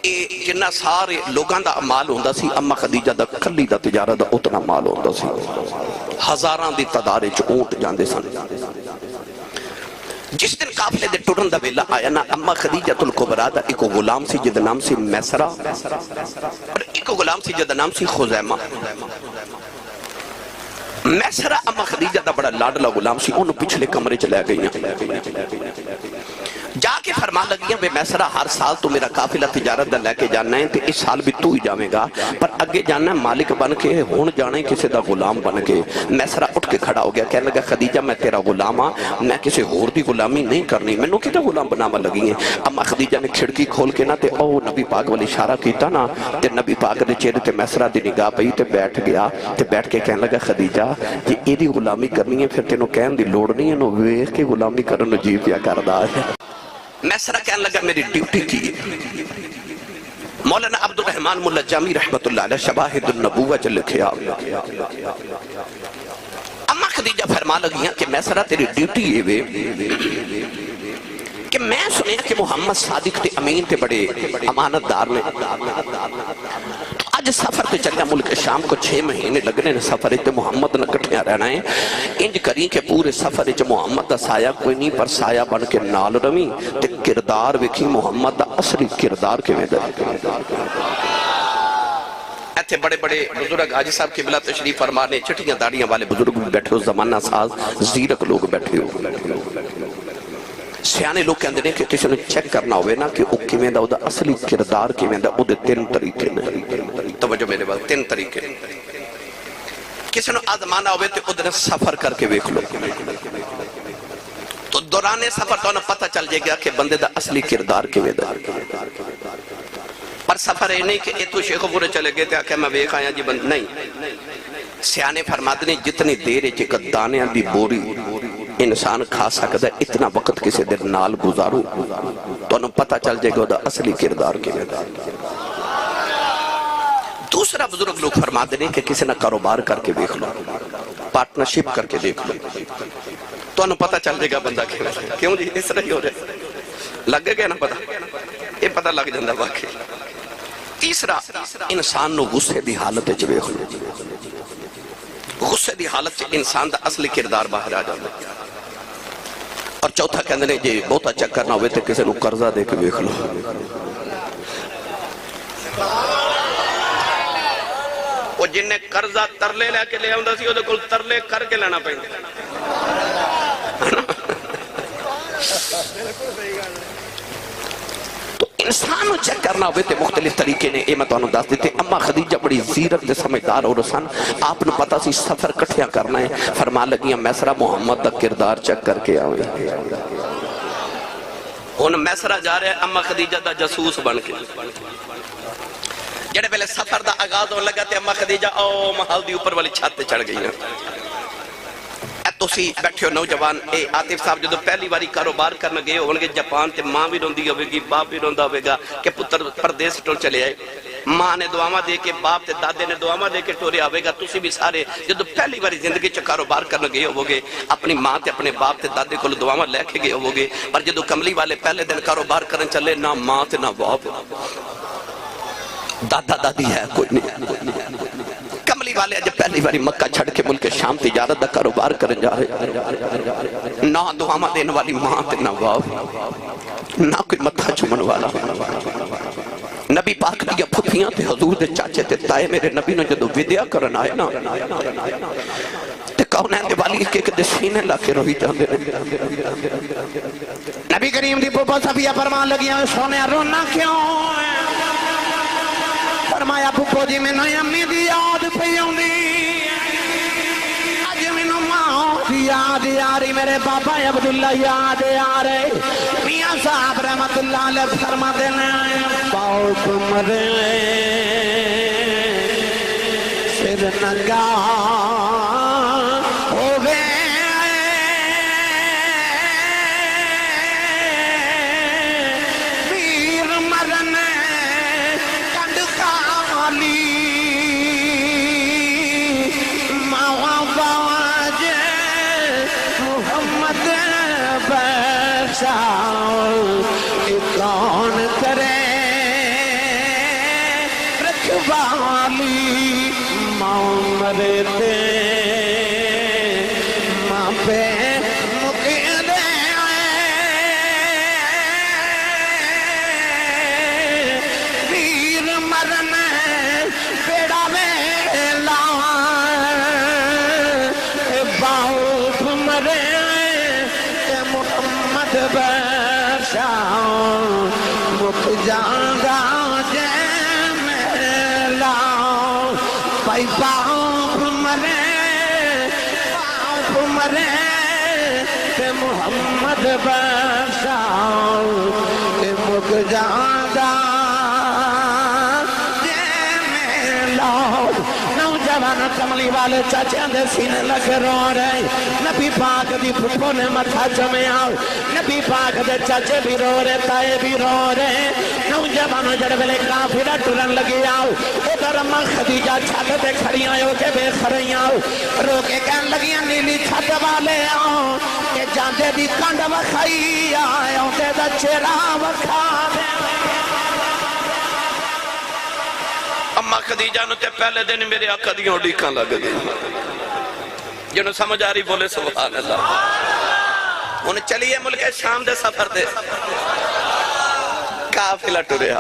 جنہ سارے لوگاں دا مال ہوندا سی اما خدیجہ دا کلی دا تجارت دا اتنا مال ہوندا سی. ہزاراں دی تعداد وچ اونٹ جاندے سن. جس دن قافلے دے ٹرن دا ویلا آیا نا اما خدیجۃ الکبریٰ دا ایک غلام سی جدا نام سی میسرہ اور ایک غلام سی جدا نام سی خزیمہ. میسرہ اما خدیجہ دا بڑا لاڈلا غلام سی انہوں پچھلے کمرے چ لے گئی جا کے فرما لگیاں بے میسرہ ہر سال تو میرا قافلہ تجارت دا لے کے جانا ہے تے اس سال بھی تو ہی جاویں گا پر اگے جانا ہے مالک بن کے ہون جانا ہے کسی دا غلام بن کے. میسرہ اٹھ کے کھڑا ہو گیا کہنے لگا خدیجہ میں تیرا غلام ہاں میں کسی اور دی غلامی نہیں کرنی میں نو کتا غلام بناوا لگی ہیں. اما خدیجہ نے کھڑکی کھول کے نا تے او نبی پاک والی اشارہ کیتا نا تے نبی پاک دے چہرے تے میسرہ دی نگاہ پئی تے بیٹھ گیا تے بیٹھ کے کہنے لگا خدیجہ جی ایدی غلامی کرنی ہے پھر تینوں کہن دی لوڑ نہیں ہے نو ویکھ کے غلامی کرن نو جی پیا کردا ہے. میسرہ کہنے لگا میری ڈیوٹی کی. مولانا عبد الرحمن ملا جامی رحمت اللہ علیہ شواہد النبوہ چل لکھیا. اما خدیجہ فرما لگیاں کہ میسرہ تیری ڈیوٹی یہ وے کہ میں سنیا کہ محمد صادق تے امین تے بڑے امانت دار نے. آج سفر تے چلیا ملک شام کو 6 مہینے لگنے نے سفر تے محمد نہ کٹھیا رہنا ہے. انج کری کہ پورے سفر تے محمد دا سایہ کوئی نہیں پر سایہ بن کے نال رمی تے کردار وکھی محمد دا اصلی کردار کے میں دے. ایتھے بڑے بڑے بزرگ حاجی صاحب قبلہ تشریف فرمانے چٹیاں داڑیاں والے بزرگ بھی بیٹھے ہو زمانہ ساز زیرک لوگ بیٹھے ہو. سیانے لوگ کہندے نے کہ کسی نے چیک کرنا ہوئے نا کہ او کیویں دا او دا اصلی کردار کیویں دا او دے 3 طریقے نے. توجہ میرے بعد 3 طریقے. کسی نے آزمانا ہوئے تو او دے سفر کر کے ویکھ لو تو دوران سفر تو پتہ چل جائے گا کہ بندے دا اصلی کردار کیویں دا. پر سفر ہے نہیں کہ اے تو شیخ پورے چلے گئے تے آکھے میں ویکھ آیا جی بند نہیں. سیانے فرماتے نے جتنی دیر ایک دانیاں دی بوری انسان کھا سکتا ہے اتنا وقت کسی دیر نال گزارو تو انہوں پتہ چل جائے گا دا اصلی کردار کے لئے. دوسرا بزرگ لوگ فرما دینے کہ کسی نہ کاروبار کر کے دیکھ لو پارٹنرشپ کر کے دیکھ لو تو انہوں پتہ چل جائے گا بندہ کیوں جی اس طرح ہی ہو رہے لگ گیا نا پتہ یہ پتہ لگ جاندہ واقعی. تیسرا انسان نو غصے دی حالت ہے دیکھ لو غصے دی حالت سے انسان دا اصلی کردار باہر آ جاندہ. اور چوتھا کہندے نے جی بہت اچھا کرنا ہوئے تھے کسی نو قرضہ دے کے دیکھ لو. وہ جن نے قرضہ ترلے لے کے لے آؤں سی وہ دے کل ترلے کر کے لینا پہنے. تو انسان چیک کرنا ہوئے تھے مختلف طریقے نے. اے میں تو انہوں داس دیتے اما خدیجہ بڑی زیرت دے سمجھدار اور رسان آپ نے پتا سی سفر کٹھیاں کرنا ہے. فرما لگیاں میسرہ محمد دا کردار چیک کر کے آویں. ان میسرہ جا رہے ہیں اما خدیجہ دا جاسوس بن کے. جڑے پہلے سفر دا آغاز ہو لگا تے اما خدیجہ او محل دی اوپر والی چھت چڑھ گئی ہیں. تو سی بیٹھے ہو نوجوان اے عاطف صاحب جدو پہلی باری کاروبار کرنے گئے ہونگے جاپان تے ماں بھی روندی ہوئے گی باپ بھی روندہ ہوئے گا کہ پتر پردیس ٹول چلے آئے. ماں نے دعاواں دے کے باپ تے دادے نے دعاواں دے کے ٹورے آوے گا. تسی بھی سارے جدو پہلی باری زندگی چ کاروبار کرنے گئے ہوگے اپنی ماں تے اپنے باپ تے دادے کو دعاواں لے کے گئے ہوگے. پر جدو کملی والے پہلے دن کاروبار کرنے چلے نہ ماں تے نہ باپ دادا دادی ہے کوئی نہیں. کملی والے جب پہلی باری مکہ چھڑ کے ملک شام تجارت دا کاروبار کرنے جا رہے نہ دعاواں دین والی ماں تے نہ باپ نہ کوئی متھا چومن والا. نبی پاک دیا پھپیاں تے حضور دے چاچے تے تائے میرے نبی نے جدو ودیا کرن آئے نا تے کونین دے والی ایک دے سینے لاکے روی جاندے. نبی کریم دی پوپا صفیہ فرمان لگیاں سونے رونا کیوں فرمایا پھپو جی میں نوی امی دی یاد پیوں دی آج میں نو ماں دی یاد آری میرے بابا عبداللہ یاد آرے. میاں صاحب رحمت اللہ علیہ فرما دینا پاؤ کمرے سر نگا ہوگے میر مرن کند خالی کون کرے رکھوالی ماں مرتے ماں پہ مکیدے ویر مرن بیڑا ویلا باؤ مرے محمد بشاؤ مک جاگا جے میلا بھائی باؤ مرے تے محمد بشاؤ مک جاگا جے میلا نوجوان کملی والے چاچے دے سینے لگ رو رہے نبی پاک دی پھپھو نے متھا چمیا نبی پاک دے چاچے بھی رو رہے تائے بھی رو رہے نوجوانوں جڑ ویلے قافلہ ٹرن لگی آؤ ادھر اماں خدیجہ چھت تے کھڑیاں ہو کے بے خریاں رو کے کہن لگیاں نیلی چھت والے آؤ کہ جاندے دی کنڈ وکھائی آؤ تے دا چہرہ وکھا دے اما خدیجہ نو تے پہلے دن میرے آقا دیاں اڈیکاں لگ گئی جنہوں سمجھ آ رہی بولے سبحان اللہ انہیں چلیے ملک شام دے سفر دے قافلہ ٹریا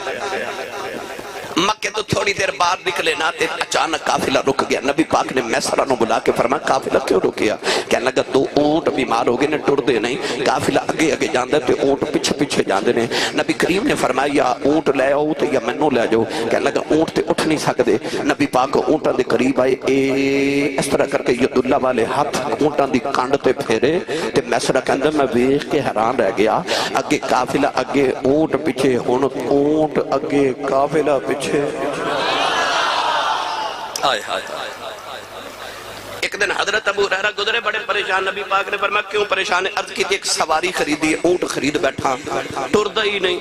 مکہ تو تھوڑی دیر بعد نکلے نا تے اچانک قافلہ رک گیا نبی پاک نے میسرہ نو بلا کے فرمایا قافلہ کیوں رکیا کہنے لگا دو اونٹ بیمار ہو گئے نے ٹر دے نہیں قافلہ اگے اگے جاندے تے اونٹ پیچھے پیچھے جاندے نے نبی کریم نے فرمایا یا اونٹ لے آؤ تے یا منو لے جاؤ کہنے لگا اونٹ تے اٹھ نہیں سکدے نبی پاک اونٹاں دے قریب آئے اس طرح کر کے یداللہ والے ہاتھ اونٹاں دی کانڈ تے پھیرے تے میسرہ کہندے میں ویکھ کے حیران رہ گیا اگے قافلہ اگے اونٹ پیچھے ہن اونٹ اگے قافلہ پیچھے آئے ہائے ایک دن حضرت ابو ہریرہ گزرے بڑے پریشان نبی پاک نے فرمایا کیوں پریشان ہے عرض کی تھی ایک سواری خریدی ہے اونٹ خرید بیٹھا ٹردا ہی نہیں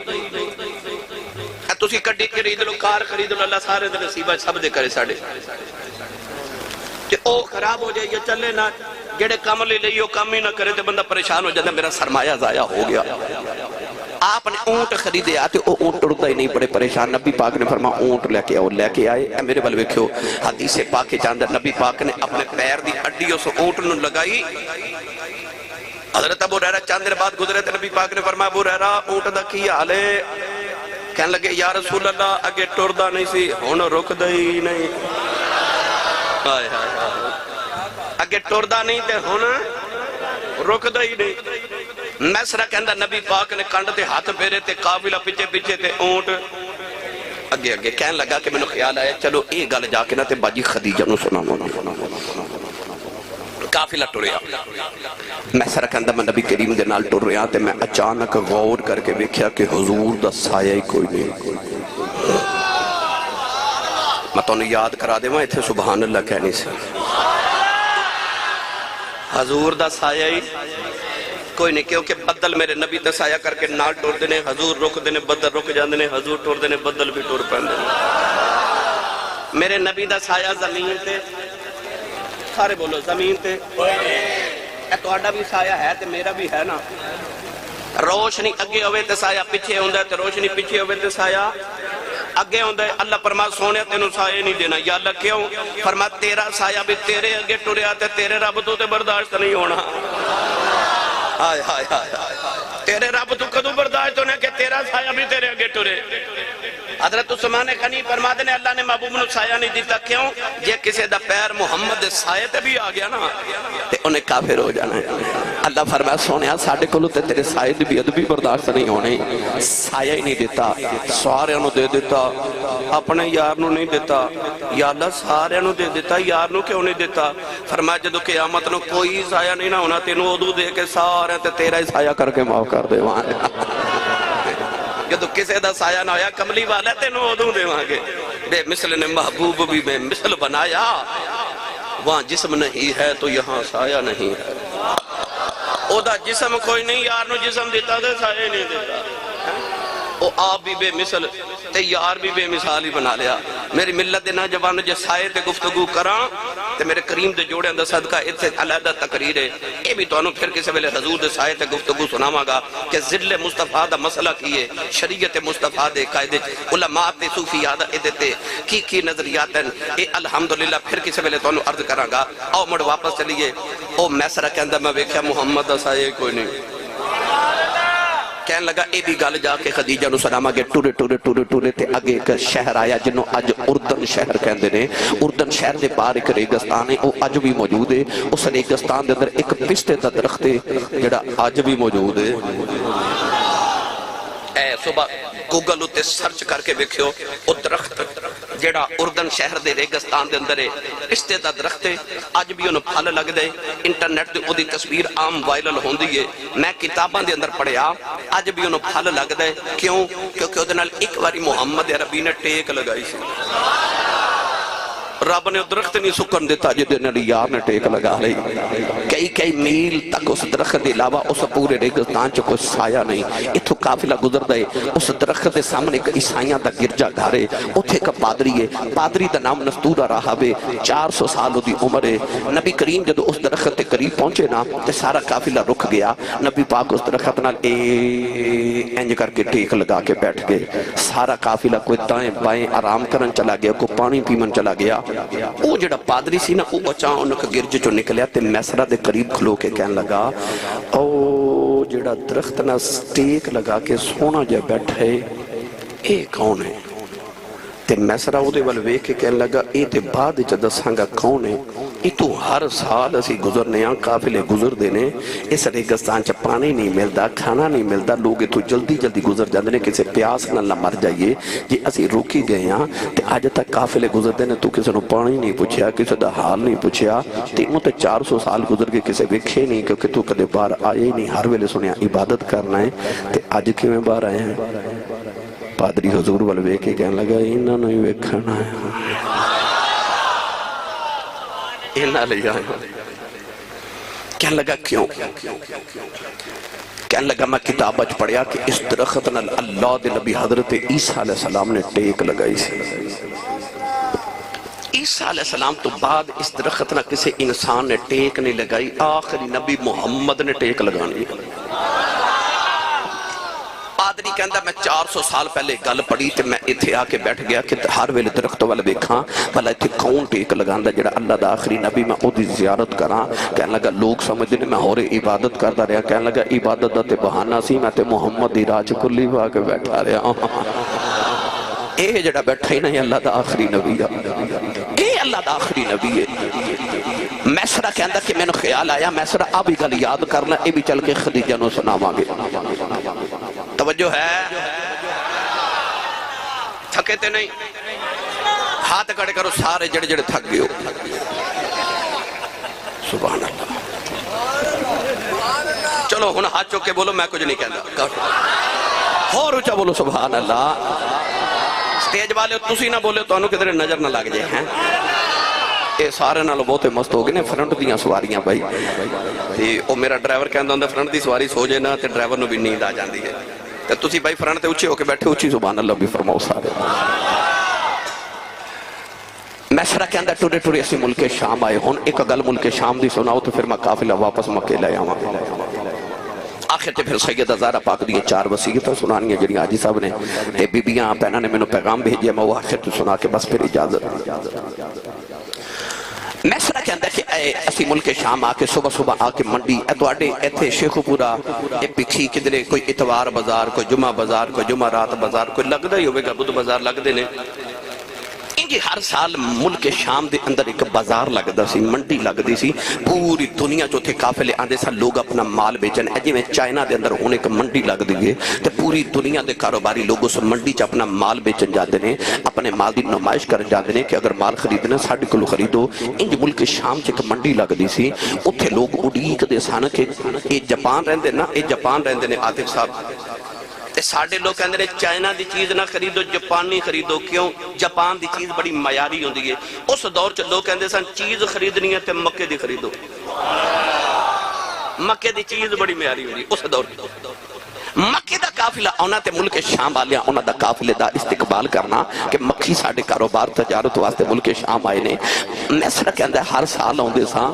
تسی کڈی خرید لو کار خرید لو اللہ سارے دے نصیبہ سب دے کرے ساڑے کہ او خراب ہو جائے یہ چلے نہ جڑے کام لے لئی وہ کام ہی نہ کرے تے بندہ پریشان ہو جاتا میرا سرمایہ ضائع ہو گیا آپ نے اونٹ خریدے آتے وہ اونٹ ٹرتا ہی نہیں بڑے پریشان نبی پاک نے فرمایا اونٹ لے کے آؤ لے کے آئے میرے بل ویکھو حدیث پاک کے چاندر نبی پاک نے اپنے پیر دی ہڈی اس اونٹ نو لگائی حضرت ابو ہریرہ چاندر بعد گزرے تھے نبی پاک نے فرمایا ابو ہریرہ اونٹ دا کی حال ہے کہنے لگے یا رسول اللہ اگے ٹردا نہیں سی ہن رکدا ہی نہیں ہائے ہائے اگے ٹردا نہیں تے ہن رکدا ہی نہیں میسرہ کہندہ نبی پاک نے کنڈ تے ہاتھ پھیرے تے قافلہ پیچھے پیچھے تے اونٹ اگے اگے کہنے لگا کہ میں نے خیال آیا چلو اے گل جا کے نہ تے باجی خدیجہ نو سناؤں قافلہ ٹریا میسرہ کہندہ میں نبی کریم دے نال ٹر رہا تے میں اچانک غور کر کے دیکھیا کہ حضور دا سایہ ہی کوئی نہیں میں تو انہیں یاد کرا دے میں اتھے سبحان اللہ کہنی سے حضور دا سایہ ہی کوئی نہیں کیونکہ بدل میرے نبی تے سایہ کر کے نال ٹور دینے حضور رک دینے بدل رک جاندے حضور ٹور دینے بدل بھی ٹور پہن دینے میرے نبی دا سایہ زمین تے سارے بولو زمین تے اے تو آڈا بھی سایہ ہے تے میرا بھی ہے نا روشنی اگے ہوئے تے سایہ پیچھے ہوندہ ہے تے روشنی پیچھے ہوئے تے سایہ اگے ہوندہ ہے اللہ فرما سونے تینوں سایہ نہیں دینا یا اللہ کیوں فرما تیرا سایہ بھی تیرے اگے ٹورے آتے تیرے رب تو تے برداشت نہیں ہونا ہائے ہائے ہائے تیرے رب تو کدو برداشت ہونے کہ تیرا سایہ بھی تیرے اگے ٹورے حضرت عثمان غنی فرما دینے اللہ نے محبوب نو سایہ نہیں دیتا کیوں یہ کسی دا پیر محمد سایہ تے بھی آگیا نا تے انہیں کافر ہو جانا ہے اللہ فرمایا سونے ساڑھے کلو تے تیرے سایہ دی بھی ادبی برداشت نہیں ہونے سایہ ہی نہیں دیتا سارے انہوں دے دیتا اپنے یار نو نہیں دیتا یا اللہ سارے انہوں دے دیتا یار نو کیوں نہیں دیتا فرمایا جدو قیامت نو کوئی سایہ نہیں نہ ہونا تینوں ادو دے کے سارے تے تیرا ہی سایہ کر کے معاف کر دے وہاں جدو کسے دا سایہ نہ ہویا کملی والا تینوں ادو دے وہاں گے بے مثل نے محبوب بھی بے مثل بنایا وہاں جسم نہیں ہے تو یہاں سایہ نہیں ہے او دا جسم کوئی نہیں یار نو جسم دیتا دے سایہ نہیں دیتا او آپ بھی بے مثل تے یار بھی بے مثال ہی بنا لیا میری ملت دے نوجوان جے سائے تے گفتگو کراں تے میرے کریم دے جوڑے اندر صدقہ اتنے علیحدہ تقریر ہے یہ بھی تو انہوں پھر کسی ویلے حضور دے سائے تے گفتگو سناواں گا کہ ذل مصطفیٰ دا مسئلہ کیے شریعت مصطفیٰ دے قائدے علماء تے صوفیاء دا ادتے کی نظریات ہیں اے الحمدللہ پھر کسی ویلے تو انہوں عرض کراں گا آؤ مڑ واپس چلیے او میسرہ کے اندر میں ویکھیا محمد دا سائے کوئی نہیں کہنے لگا اے بھی گل جا کے خدیجہ نو سلامہ کے ٹورے ٹورے ٹورے ٹورے تے اگے ایک شہر آیا جنہوں اج اردن شہر کہندے نے اردن شہر دے باہر ایک ریگستان ہے وہ اج بھی موجود ہے اس ریگستان دے اندر ایک پستے دا درخت ہے جڑا اج بھی موجود ہے اے صبح گوگل اتے سرچ کر کے دیکھو او درخت جڑا اردن شہر دے ریگستان دے اندر ہے پستے دا درخت ہے اج بھی انہوں پھل لگ دے انٹرنیٹ دے دی تصویر عام وائرل ہوندی ہے میں کتاباں دے اندر پڑھیا اج بھی انہوں پھل لگ دے کیوں کیونکہ ادھے نال ایک باری محمد عربی نے ٹیک لگائی سی رب نے درخت نہیں سکن دیتا جدے نال یار نے ٹیک لگا لئی کئی میل تک اس درخت دے علاوہ اس پورے ریگستان چ کوئی سایہ نہیں اتھو قافلہ گزر دے اس درخت دے سامنے ایک عیسائیاں دا گرجا گھر ہے اوتھے ایک پادری ہے پادری دا نام نستورہ راہب ہے 400 سال دی عمر ہے نبی کریم جدو اس درخت دے قریب پہنچے نا تے سارا قافلہ رک گیا نبی پاک اس درخت نال انج کر کے ٹیک لگا کے بیٹھ گئے سارا قافلہ کوئی دائیں بائیں آرام کرن چلا گیا کوئی پانی پیمن چلا گیا او جڑا پادری سی نا او اچانک گرج چو نکلیا تے میسرہ دے قریب کھلو کے کہن لگا او جڑا درخت نا سٹیک لگا کے سونا جا بیٹھے اے کون ہے تے میسرہ او دے والوے کے کہن لگا اے تے بعد چا دسانگا کون ہے ای تو ہر سال اسی گزرنے ہیں قافلے گزر دینے اس ریگستان چا پانی نہیں ملدا کھانا نہیں ملدا لوگ تو جلدی جلدی گزر جاندے نے کسی پیاس نہ مر جائیے جی اسی روکی گئے ہیں تے آج تک قافلے گزر دینے تو کسی نو پانی نہیں پوچھیا کسی دا حال نہیں پوچھیا تے انہوں تے 400 سال گزر کے کسی ویکھے نہیں کیونکہ تو کدے بار آئے ہی نہیں ہر ویلے سنیا عبادت کرنا ہے تے آج کیوں میں بار آئے ہیں پادری حضور والوے کے کہنے لگا انہاں نہیں ویکھنا ہے انہاں لے آئے کہنے لگا کیوں کہنے لگا میں کتاب اچ پڑھیا کہ اس درخت نال اللہ دے نبی حضرت عیسیٰ علیہ السلام نے ٹیک لگائی سی عیسیٰ علیہ السلام تو بعد اس درخت نہ کسی انسان نے ٹیک نہیں لگائی آخری نبی محمد نے ٹیک لگانی پادری کہندہ میں 400 سال پہلے گل پڑی تے میں اتھے آکے بیٹھ گیا کہ ہر ویلے درخت والا دیکھاں بھلا اتھے کون ٹیک لگاندہ جڑا اللہ دا آخری نبی میں او دی زیارت کراں کہنے لگا لوگ سمجھ دینے میں ہورے عبادت کردہ رہا کہنے لگا عبادت دا تے بہانہ سی میں تے محمد دی راج کلی با کے بیٹھا رہا اے جڑا بیٹھا ہی نہیں اللہ دا آخری نبی اے اللہ دا آخری نبی ہے میسرہ کہندہ کہ میں نے خیال آیا میسرہ اب ہی گل یاد کرنا اے بھی چل کے خدیجہ نو سناواں گے توجہ ہے تھکے تے نہیں ہاتھ کڑے کرو سارے جڑے جڑے تھک گئے ہو سبحان اللہ چلو ہن ہاتھ چوک کے بولو میں کچھ نہیں کہنا اور اونچا بولو سبحان اللہ سٹیج والے تسی نہ بولے تو انہوں کدھر نظر نہ لگ جائے ہیں اے سارے نالو بہتے مست ہو گئے نے فرنٹ دیاں سواریاں بھائی او میرا ڈرائیور کہندہ ہوندہ فرنٹ دی سواری سو جائے نا تے ڈرائیور نو بھی نیند آ جاندی ہے تے تسی بھائی فرنٹ تے اچھے ہو کے بیٹھے اچھی سبحان اللہ بھی فرماؤ سارے میسرہ کہندہ ٹورے ٹورے اسی ملک شام آئے ہون ایک گل ملک شام دی سناؤ تو پھر میں قافلہ واپس مکے لے آواں آخر تے پھر سیدہ زہرا پاک دیئے 4 وصیتیں سنانی ہیں جنہی آجی صاحب نے تے بی بیاں پہنا نے میں نے پیغام بھیجیا میں وہ آخر تو سنا کے بس پھر اجازت میسرہ کہندہ کہ اے اسی ملک شام آکے صبح صبح آکے منڈی اتواڈے ایتھے شیخو پورا اے پکھی کدرے کوئی اتوار بازار کوئی جمعہ بازار کوئی جمعہ رات بازار کوئی لگ دے ہی ہوئے گا بدھ بازار لگ دے نے انجی ہر سال ملک شام دے اندر ایک بازار لگ دا سی منڈی لگ دی سی پوری دنیا جو تھے قافلے آندے سا لوگ اپنا مال بیچن ایجی میں چائنا دے اندر ہونے ایک منڈی لگ دیئے تو پوری دنیا دے کاروباری لوگوں سے منڈی چا اپنا مال بیچن جاندے نے اپنے مال دی نمائش کر جاندے نے کہ اگر مال خریدنا ساڑھے کلو خریدو انجی ملک شام چا ایک منڈی لگ دی سی اتھے لوگ اڑیک دے سانا کہ اے جاپان رہندے نا اے جاپان رہندے نے عاطف صاحب تے ساڑھے لوگ کہندے نے چائنا دی چیز نہ خریدو جاپانی خریدو کیوں جاپان دی چیز بڑی معیاری ہوندی ہے اس دور چ لوگ کہندے سن چیز خریدنی ہے تے مکے دی خریدو مکے دی چیز بڑی معیاری ہوندی ہے اس دور مکے دا قافلہ آنا تے ملک شام والیاں انہاں دا قافلے دا استقبال کرنا کہ مکھی ساڑے کاروبار تجارت واسطے ملک شام آئے نے میسرہ کہندہ ہر سال ہوندے ساں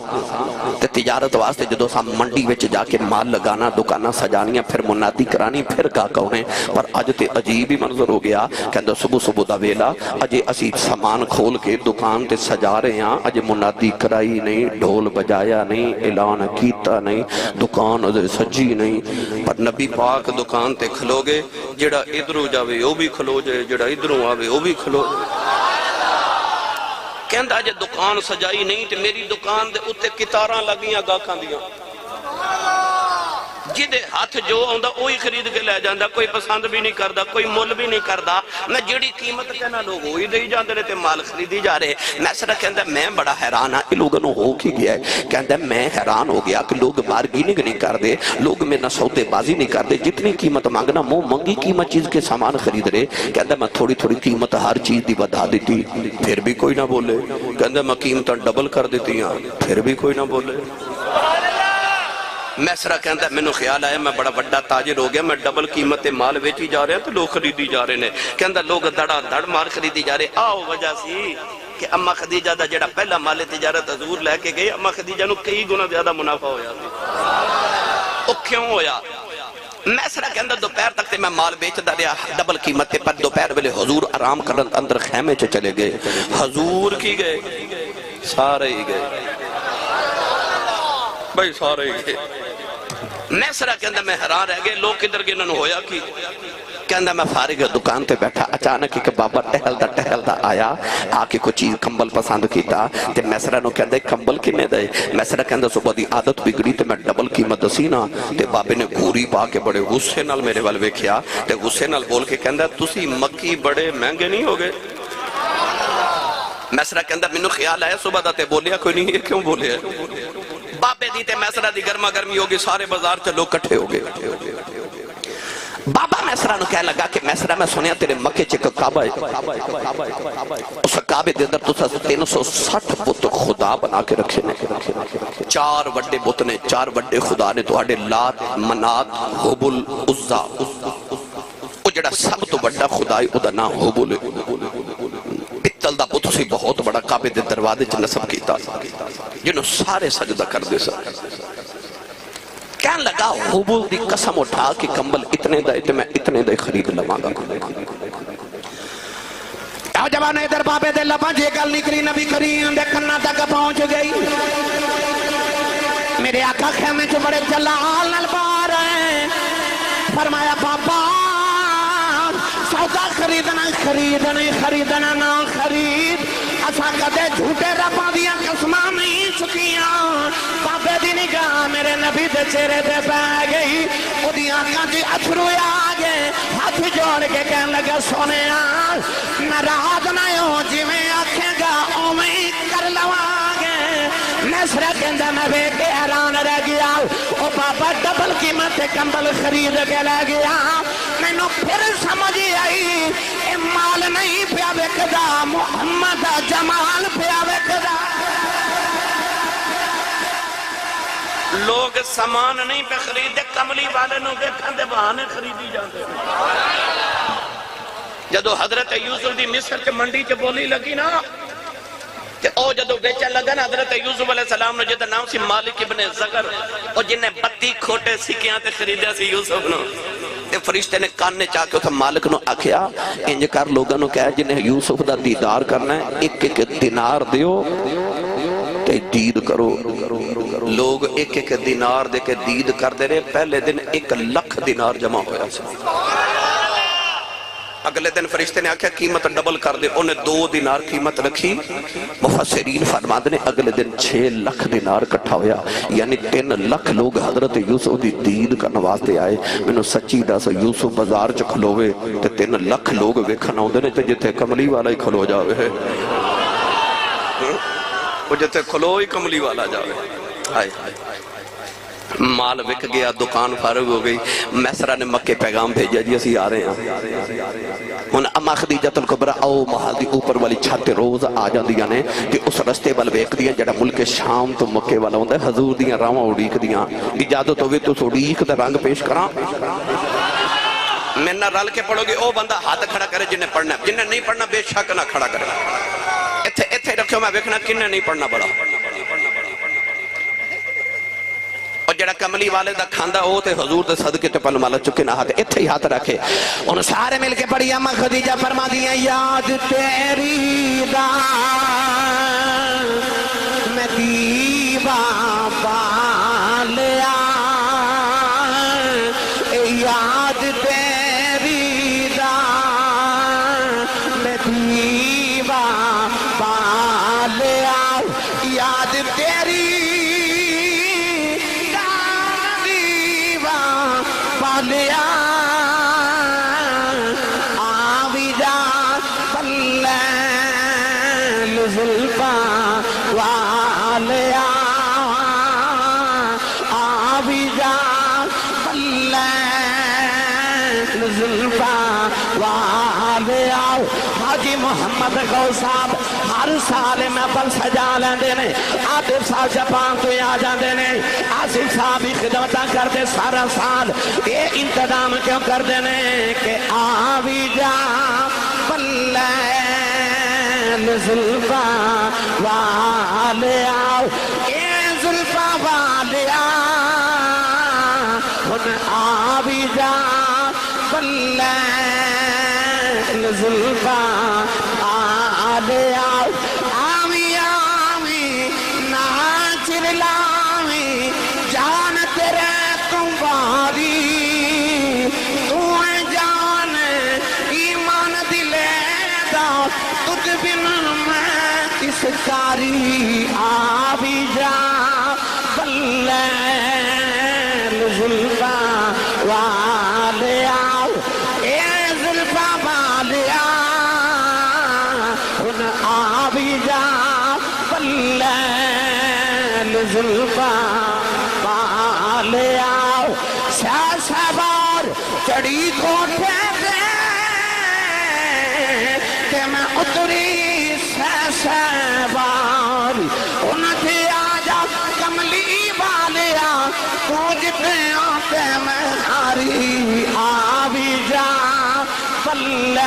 تے تجارت واسطے جدو ساں منڈی وچ جا کے مال لگانا دکانہ سجانیاں پھر منادی کرانی پھر کا کہنے پر اج تے عجیب ہی منظر ہو گیا کہندہ صبح صبح دا ویلا اجے اسی سامان کھول کے دکان تے سجا رہے ہیں اجے منادی کرائی نہیں ڈھول بجایا نہیں اعلان کیتا نہیں دکان اجے سجی نہیں پر نبی پاک دکان تے کھلو گے جڑا ادھروں جاوے وہ بھی کھلو جائے جڑا ادھروں آوے وہ بھی کھلو کہندہ جے دکان سجائی نہیں تے میری دکان دے اتے کتاراں لگیاں گاکھاں دیاں جدے ہاتھ جو آندا وہی خرید کے لے جاندہ کوئی پسند بھی نہیں کردا کوئی مول بھی نہیں کردا میں جڑی قیمت کہنا لوگ وہی دے جاندے رہتے مال خریدی جا رہے میسرہ کہندہ میں بڑا حیران ہاں لوگوں ہو کی گیا ہے کہندہ میں حیران ہو گیا کہ لوگ بارگیننگ نہیں کر دے لوگ میں نہ سودے بازی نہیں کر دے جتنی قیمت مانگنا منگی قیمت چیز کے سامان خرید رہے کہندہ میں تھوڑی تھوڑی قیمت ہر چیز دی بڑھا دیتی پھر بھی کوئی نہ بولے کہندہ میں قیمت ڈبل کر دیتی ہاں پھر بھی کوئی نہ بولے میسرہ کہندہ میں نے خیال آیا میں بڑا بڑا تاجر ہو گیا میں ڈبل قیمت مال ویچی جا رہے ہیں تو لوگ خریدی جا رہے ہیں کہندہ لوگ دڑا دڑ مال خریدی جا رہے آؤ وجہ سی کہ اماں خدیجہ دا جڑا پہلا مال تجارت حضور لے کے گئے اماں خدیجہ نو کئی گنا زیادہ منافع ہویا او کیوں ہویا میسرہ کہندہ دوپہر تک تے میں مال بیچتا رہا ڈبل قیمت پر دوپہر ویلے حضور آرام کرن اندر خیمے چ چلے گئے حضور کی گئے سارے ہی گئے بھائی سارے ہی گئے میسرہ کہندہ میں حیران رہ گئے لوگ کدھر گئے انہوں ہویا کی کہندہ میں فارغ دکان تے بیٹھا اچانک کہ بابا ٹہل دا آیا آکے کچھ چیز کمبل پسند کیتا تے میسرہ نو کہندہ کمبل کنے دے میسرہ کہندہ صبح دی عادت بگڑی تے میں ڈبل قیمت دسینا تے بابے نے گھوری پا کے بڑے غصے نال میرے والوے کیا تے غصے نال بول کے کہندہ تسی مکی بڑے مہنگے نہیں ہو گئے میسرہ کہندہ میں نو خیال آیا صبح دا تے بولیا کوئی نہیں ہے کیوں بولیا بابے دیتے میسرہ دی گرما گرمی ہوگی سارے بازار چلو کٹھے ہوگے بابا میسرہ نو کہہ لگا کہ میسرہ میں سنیا تیرے مکے چکا کعبہ ہے اس کعبے دے اندر تو 360 بت خدا بنا کے رکھے نے 4 وڈے بت نے 4 وڈے خدا نے تو آڑے لات منات حبل عزا وہ جڑا سب تو وڈا خدای او دا نام حبل پتل دا بت سی بہت بڑا کعبے دے دروازے چ نصب کیتا جنہوں سارے سجدہ کر دے سا کہنے لگا حبل دی قسم اٹھا کہ کمبل اتنے دے خرید لما گا آو جوانے ادھر بابے دے لباں جے گل نکلی نبی کریم دے کھنا تک پہنچ گئی میرے آقا خیمے جو بڑے جلال نال بار ہیں فرمایا بابا سودا خریدنا نہ خرید اسا کدے جھوٹے رباں دیاں قسماں نہیں چکیاں بابے دی نگاہ میرے نبی دے چہرے تے پہ گئی او دی آنکھاں دی اتھرو آ گئے ہاتھ جوڑ کے کہنے لگا سونیا ناراض نہ ہو جویں آکھے گا اوویں کر لواں گے میسرہ کہندا میں ویکھ کے حیران رہ گیا او بابا ڈبل قیمت تے کمبل خرید کے لے گیا مینوں پھر سمجھ آئی اے مال نہیں پیا وکدا محمد جمال پیا وکدا لوگ سامان نہیں پہ خریدے کملی والے نو دیکھن دے بہانے خریدی جاندے جدو حضرت یوسف دی مصر کے منڈی چ بولی لگی نا تے او جدو بیچا لگا نا حضرت یوسف علیہ السلام نے جدہ نام سی مالک ابن زگر او جنہیں 32 کھوٹے سکیاں تے خریدیا سی یوسف نو تے فرشتے نے کاننے چاہ کے اتھا مالک نو آکھیا انج کر لوگاں نو کہا جنہیں یوسف دا دیدار کرنا ہے ایک دینار دیو تے دید کرو لوگ ایک دینار دے کے دید کر دے رہے پہلے دن 1 لکھ دینار جمع ہویا سی اگلے دن فرشتے نے آکھیا قیمت ڈبل کر دے انہیں 2 دینار قیمت رکھی مفسرین فرماتے نے اگلے دن 6 لکھ دینار کٹھا ہویا یعنی 3 لکھ لوگ حضرت یوسف دی دید کا نواستے آئے میں نے سچی دا سا یوسف بازار چ کھلوے تے 3 لکھ لوگ ویکھن آؤندے نے تے جتھے کملی والا ہی کھلو جاوے وہ جتھے کھلو ہی کملی والا جاوے آئے مال وک گیا دکان فارغ ہو گئی میسرہ نے مکے پیغام بھیجا جی اسی آ رہے ہیں ان اما خدیجہ الکبریٰ او محل دی اوپر والی چھت روز آ جاندیاں نے کہ اس رستے وال ویکھ دیاں جڑا ملک شام تو مکے والا ہوندا ہے حضور دیاں راواں اڑیک دیاں اجازت ہوے تو اڑیک دا رنگ پیش کراں میں نہ رل کے پڑھو گے او بندہ ہاتھ کھڑا کرے جنہیں پڑھنا ہے، جنہیں نہیں پڑھنا بے شک نہ کھڑا کرے. ایتھے رکھو میں ویکھنا کنے نہیں پڑھنا بڑا. اور جڑا کملی والے دا کھاندا او تے حضور دے صدقے تے پل مال چکے نہ ہاتھ ایتھے ہی ہاتھ رکھے. ان سارے مل کے پڑھی اما خدیجہ فرما دیا یاد تیری دا میں دیوا پالیا یاد تیری دا میں دیوا پالیا یاد تیری دا دیوا پالیا آوی جا پلین زلفا والیا آوی جا پلین زلفا والیا. حاجی محمد غو صاحب ہر سال محفل سجا لیندے نے. عاطف صاحب جاپان تو آ جاندے نے. آصف صاحب بھی خدمتاں کرتے سارا سال. یہ انتظام کیوں کردے نے کہ آوی جا پلین زلفا والیا اے زلفا والیا ہن آوی جا پلین زلفا والیا آوی آوی ناچر لاوی جان تیرے تمہاری تو ہے جان ایمان دلے دا تجھ بن میں کس کاری آوی جا پلین زلفا والیا اے زلفا والیا ہن آوی جا پلین زلفا والیا. سیاہ سوار چڑی کوٹھے دے کہ میں اتری سوار ان تھے آجا کملی والیا کچھ پہ آتے میں ہاری آوی جا پلین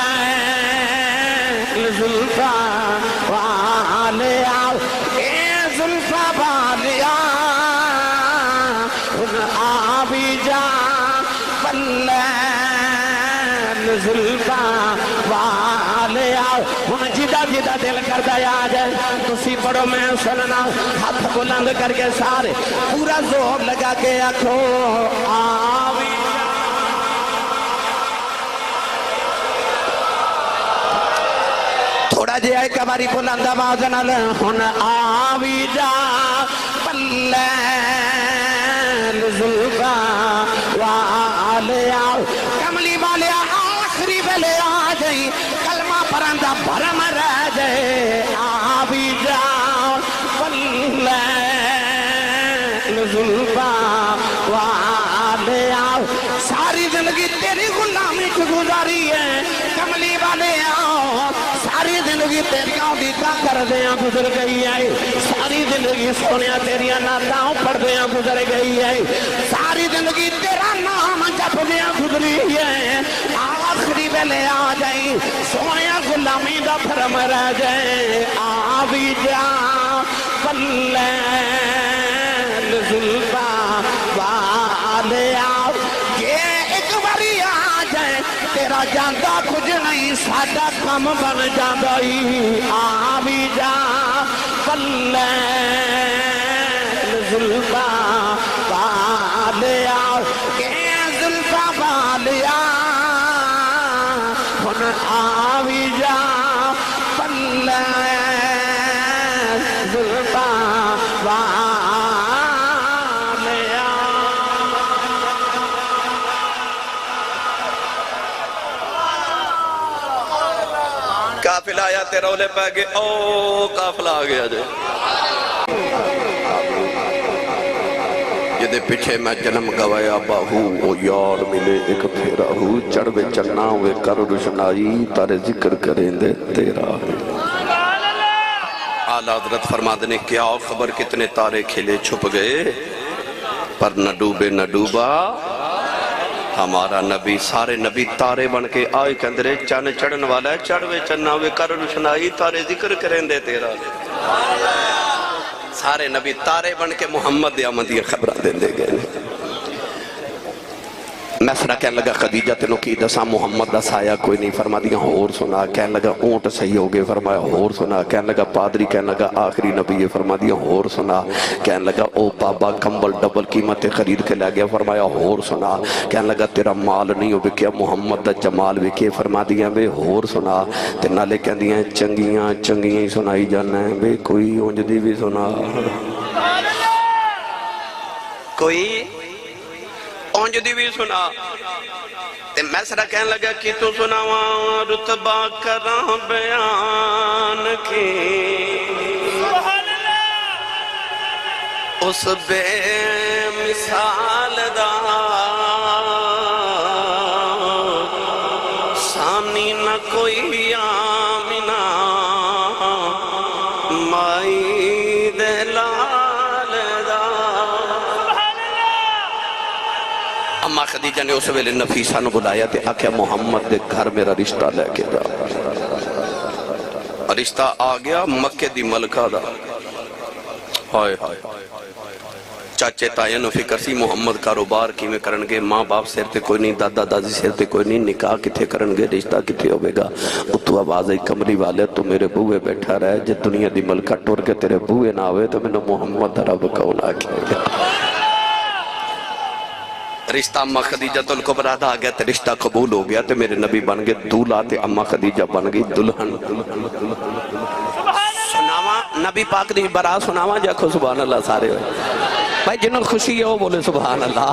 زلفا والیا اے زلفا والیا ہن آوی جا پلین زلفا والیا. ہن جدا جدا دل کردا آ جائے تسی پڑھو میں سننا. ہاتھ بلند کر کے سارے پورا زور لگا کے آکھو آوی جا. تھوڑا جہا ایک باری بلند آواز نال ہن آوی جا پلین زلفا والیا. کملی والیا آخری ویلے آ جائی کلمہ پرندہ بھرم رہ جائے آوی جا پلین زلفا والیا. ساری زندگی تیری غلامی کو گزاری ہے کملی والیا. ساری زندگی تیریاں دیتا کر دیاں گزر گئی ہے. ساری زندگی سونیاں تیریاں ناتاں پڑھ دیاں گزر گئی ہے. ساری زندگی تیرا نام جپ دیاں گزری ہے. آخری ویلے آ جائی سونیاں غلامی دا بھرم رہ جائے آوی جا پلین زلفا والیا. یہ ایک باری آ جائے تیرا جاندہ کچھ نہیں ساڈا کم بن جاندا ہی آوی جا پلین زلفا والیا. اے زلفا والیا ہن آوی جا پلین زلفا والیا. قافلہ آیا تے رولے پہ گئے او قافلہ آ گیا جائے. جدے پیچھے میں جنم گوایا باہو او یار ملے ایک پھیرا ہو چڑھ بے چنا ہوئے کر روشنائی تارے ذکر کریں دے تیرا. اعلیٰ حضرت فرما دینے کیا خبر کتنے تارے کھلے چھپ گئے پر نہ ڈوبے نہ ڈوبا ہمارا نبی سارے نبی تارے بن کے آئے کندرے چن چڑھن والا ہے چڑھوے چنہ وے کر روشنائی تارے ذکر کریں دے تیرا سارے نبی تارے بن کے محمد آمدی خبرہ دیں دے گئے میسرہ کہنے لگا خدیجہ تینوں کی دسا محمد دا سایہ کوئی نہیں فرما دیا اور سنا کہنے لگا اونٹ صحیح ہو گئے فرمایا اور سنا کہنے لگا پادری کہنے لگا آخری نبی فرما دیا اور سنا کہنے لگا او بابا کمبل ڈبل قیمت خرید کے لے گیا فرمایا اور سنا کہنے لگا تیرا مال نہیں ہو بکیا محمد دا جمال بکے فرما دیا بے اور سنا تے نالے کہہ دیا چنگیاں چنگیاں سنائی جانا ہے بے کوئی اونجدی بھی سنا کوئی اونجدی بھی سنا تے میسرہ کہنے لگا کہ تو سناواں رتبہ کراں بیان کی اس بے مثال دا سامنی نہ کوئی آمینہ مائی دلال دا اماں خدیجہ نے اس ویلے نفیسہ نو بلایا تے آکھیا محمد دے گھر میرا رشتہ لے کے جا رشتہ آ گیا مکہ دی ملکہ دا ہائے چاچے تائیں نو فکر سی محمد کاروبار کی میں کرنگے ماں باپ سیر تے کوئی نہیں دادا دادی سیر تے کوئی نہیں نکاح کتھے کرنگے رشتہ کتھے ہوئے گا اتو آواز ہے کمری والے تو میرے بوئے بیٹھا رہے جب دنیا دی ملکہ ٹور کے تیرے بوئے نہ ہوئے تو میں نے محمد رب کون آکھے گا رشتہ اماں خدیجہ الکبریٰ دا آگیا تے رشتہ قبول ہو گیا تے میرے نبی بن گئے دولہ تے اماں خدیجہ بن گئی دلہن سناواں نبی پاک دی برا سناواں جاکھو سبحان اللہ سارے ہوئے بھائی جنہوں خوشی ہے وہ بولے سبحان اللہ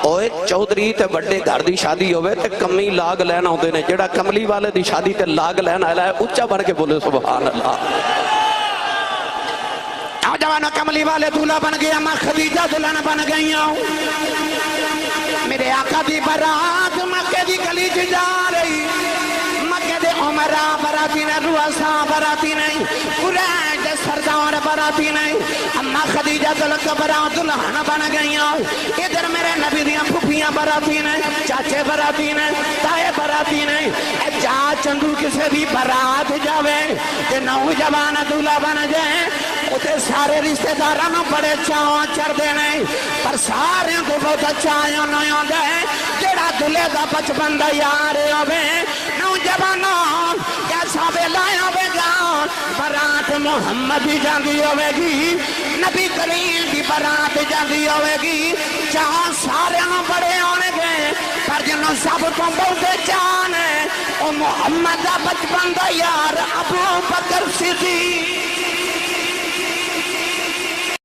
اوے چودری تے بڑے گھر دی شادی ہوئے تے کمی لاگ لینا ہوتے نے جڑا کملی والے دی شادی تے لاگ لینا ہے اچھا بن کے بولے سبحان اللہ نوجوانوں کملی والے دولہ بن گیا ماں خدیجہ دلہن بن گئی ہوں میرے آقا دی برات مکہ دی گلی جا رہی مکہ دے عمرہ براتی نہیں رؤساء براتی نہیں قریش سردار براتی نہیں اماں خدیجہ الکبریٰ دلہن بن گئی ہوں ادھر میرے نبی دیاں پھوپیاں براتی نہیں چاچے براتی نہیں تائے براتی نہیں جا چندو کسے بھی برات جاوے کہ نوجوان دولہ بن جائیں اتے سارے رشتہ دارانوں بڑے چاہوں چڑھ دینے پر سارے کو بہت چاہوں نہیں دے جڑا دلے دا بچپن دا یارے ہوئے نوجوانوں کیسا بے لائے ہوئے گا برات محمد جاندی ہوئے گی نبی کریم کی برات جاندی ہوئے گی چاہوں سارے بڑے ہونے گے پر جنہوں سب کو بہت چاہنے او محمد دا بچپن دا یار ابو بکر صدیق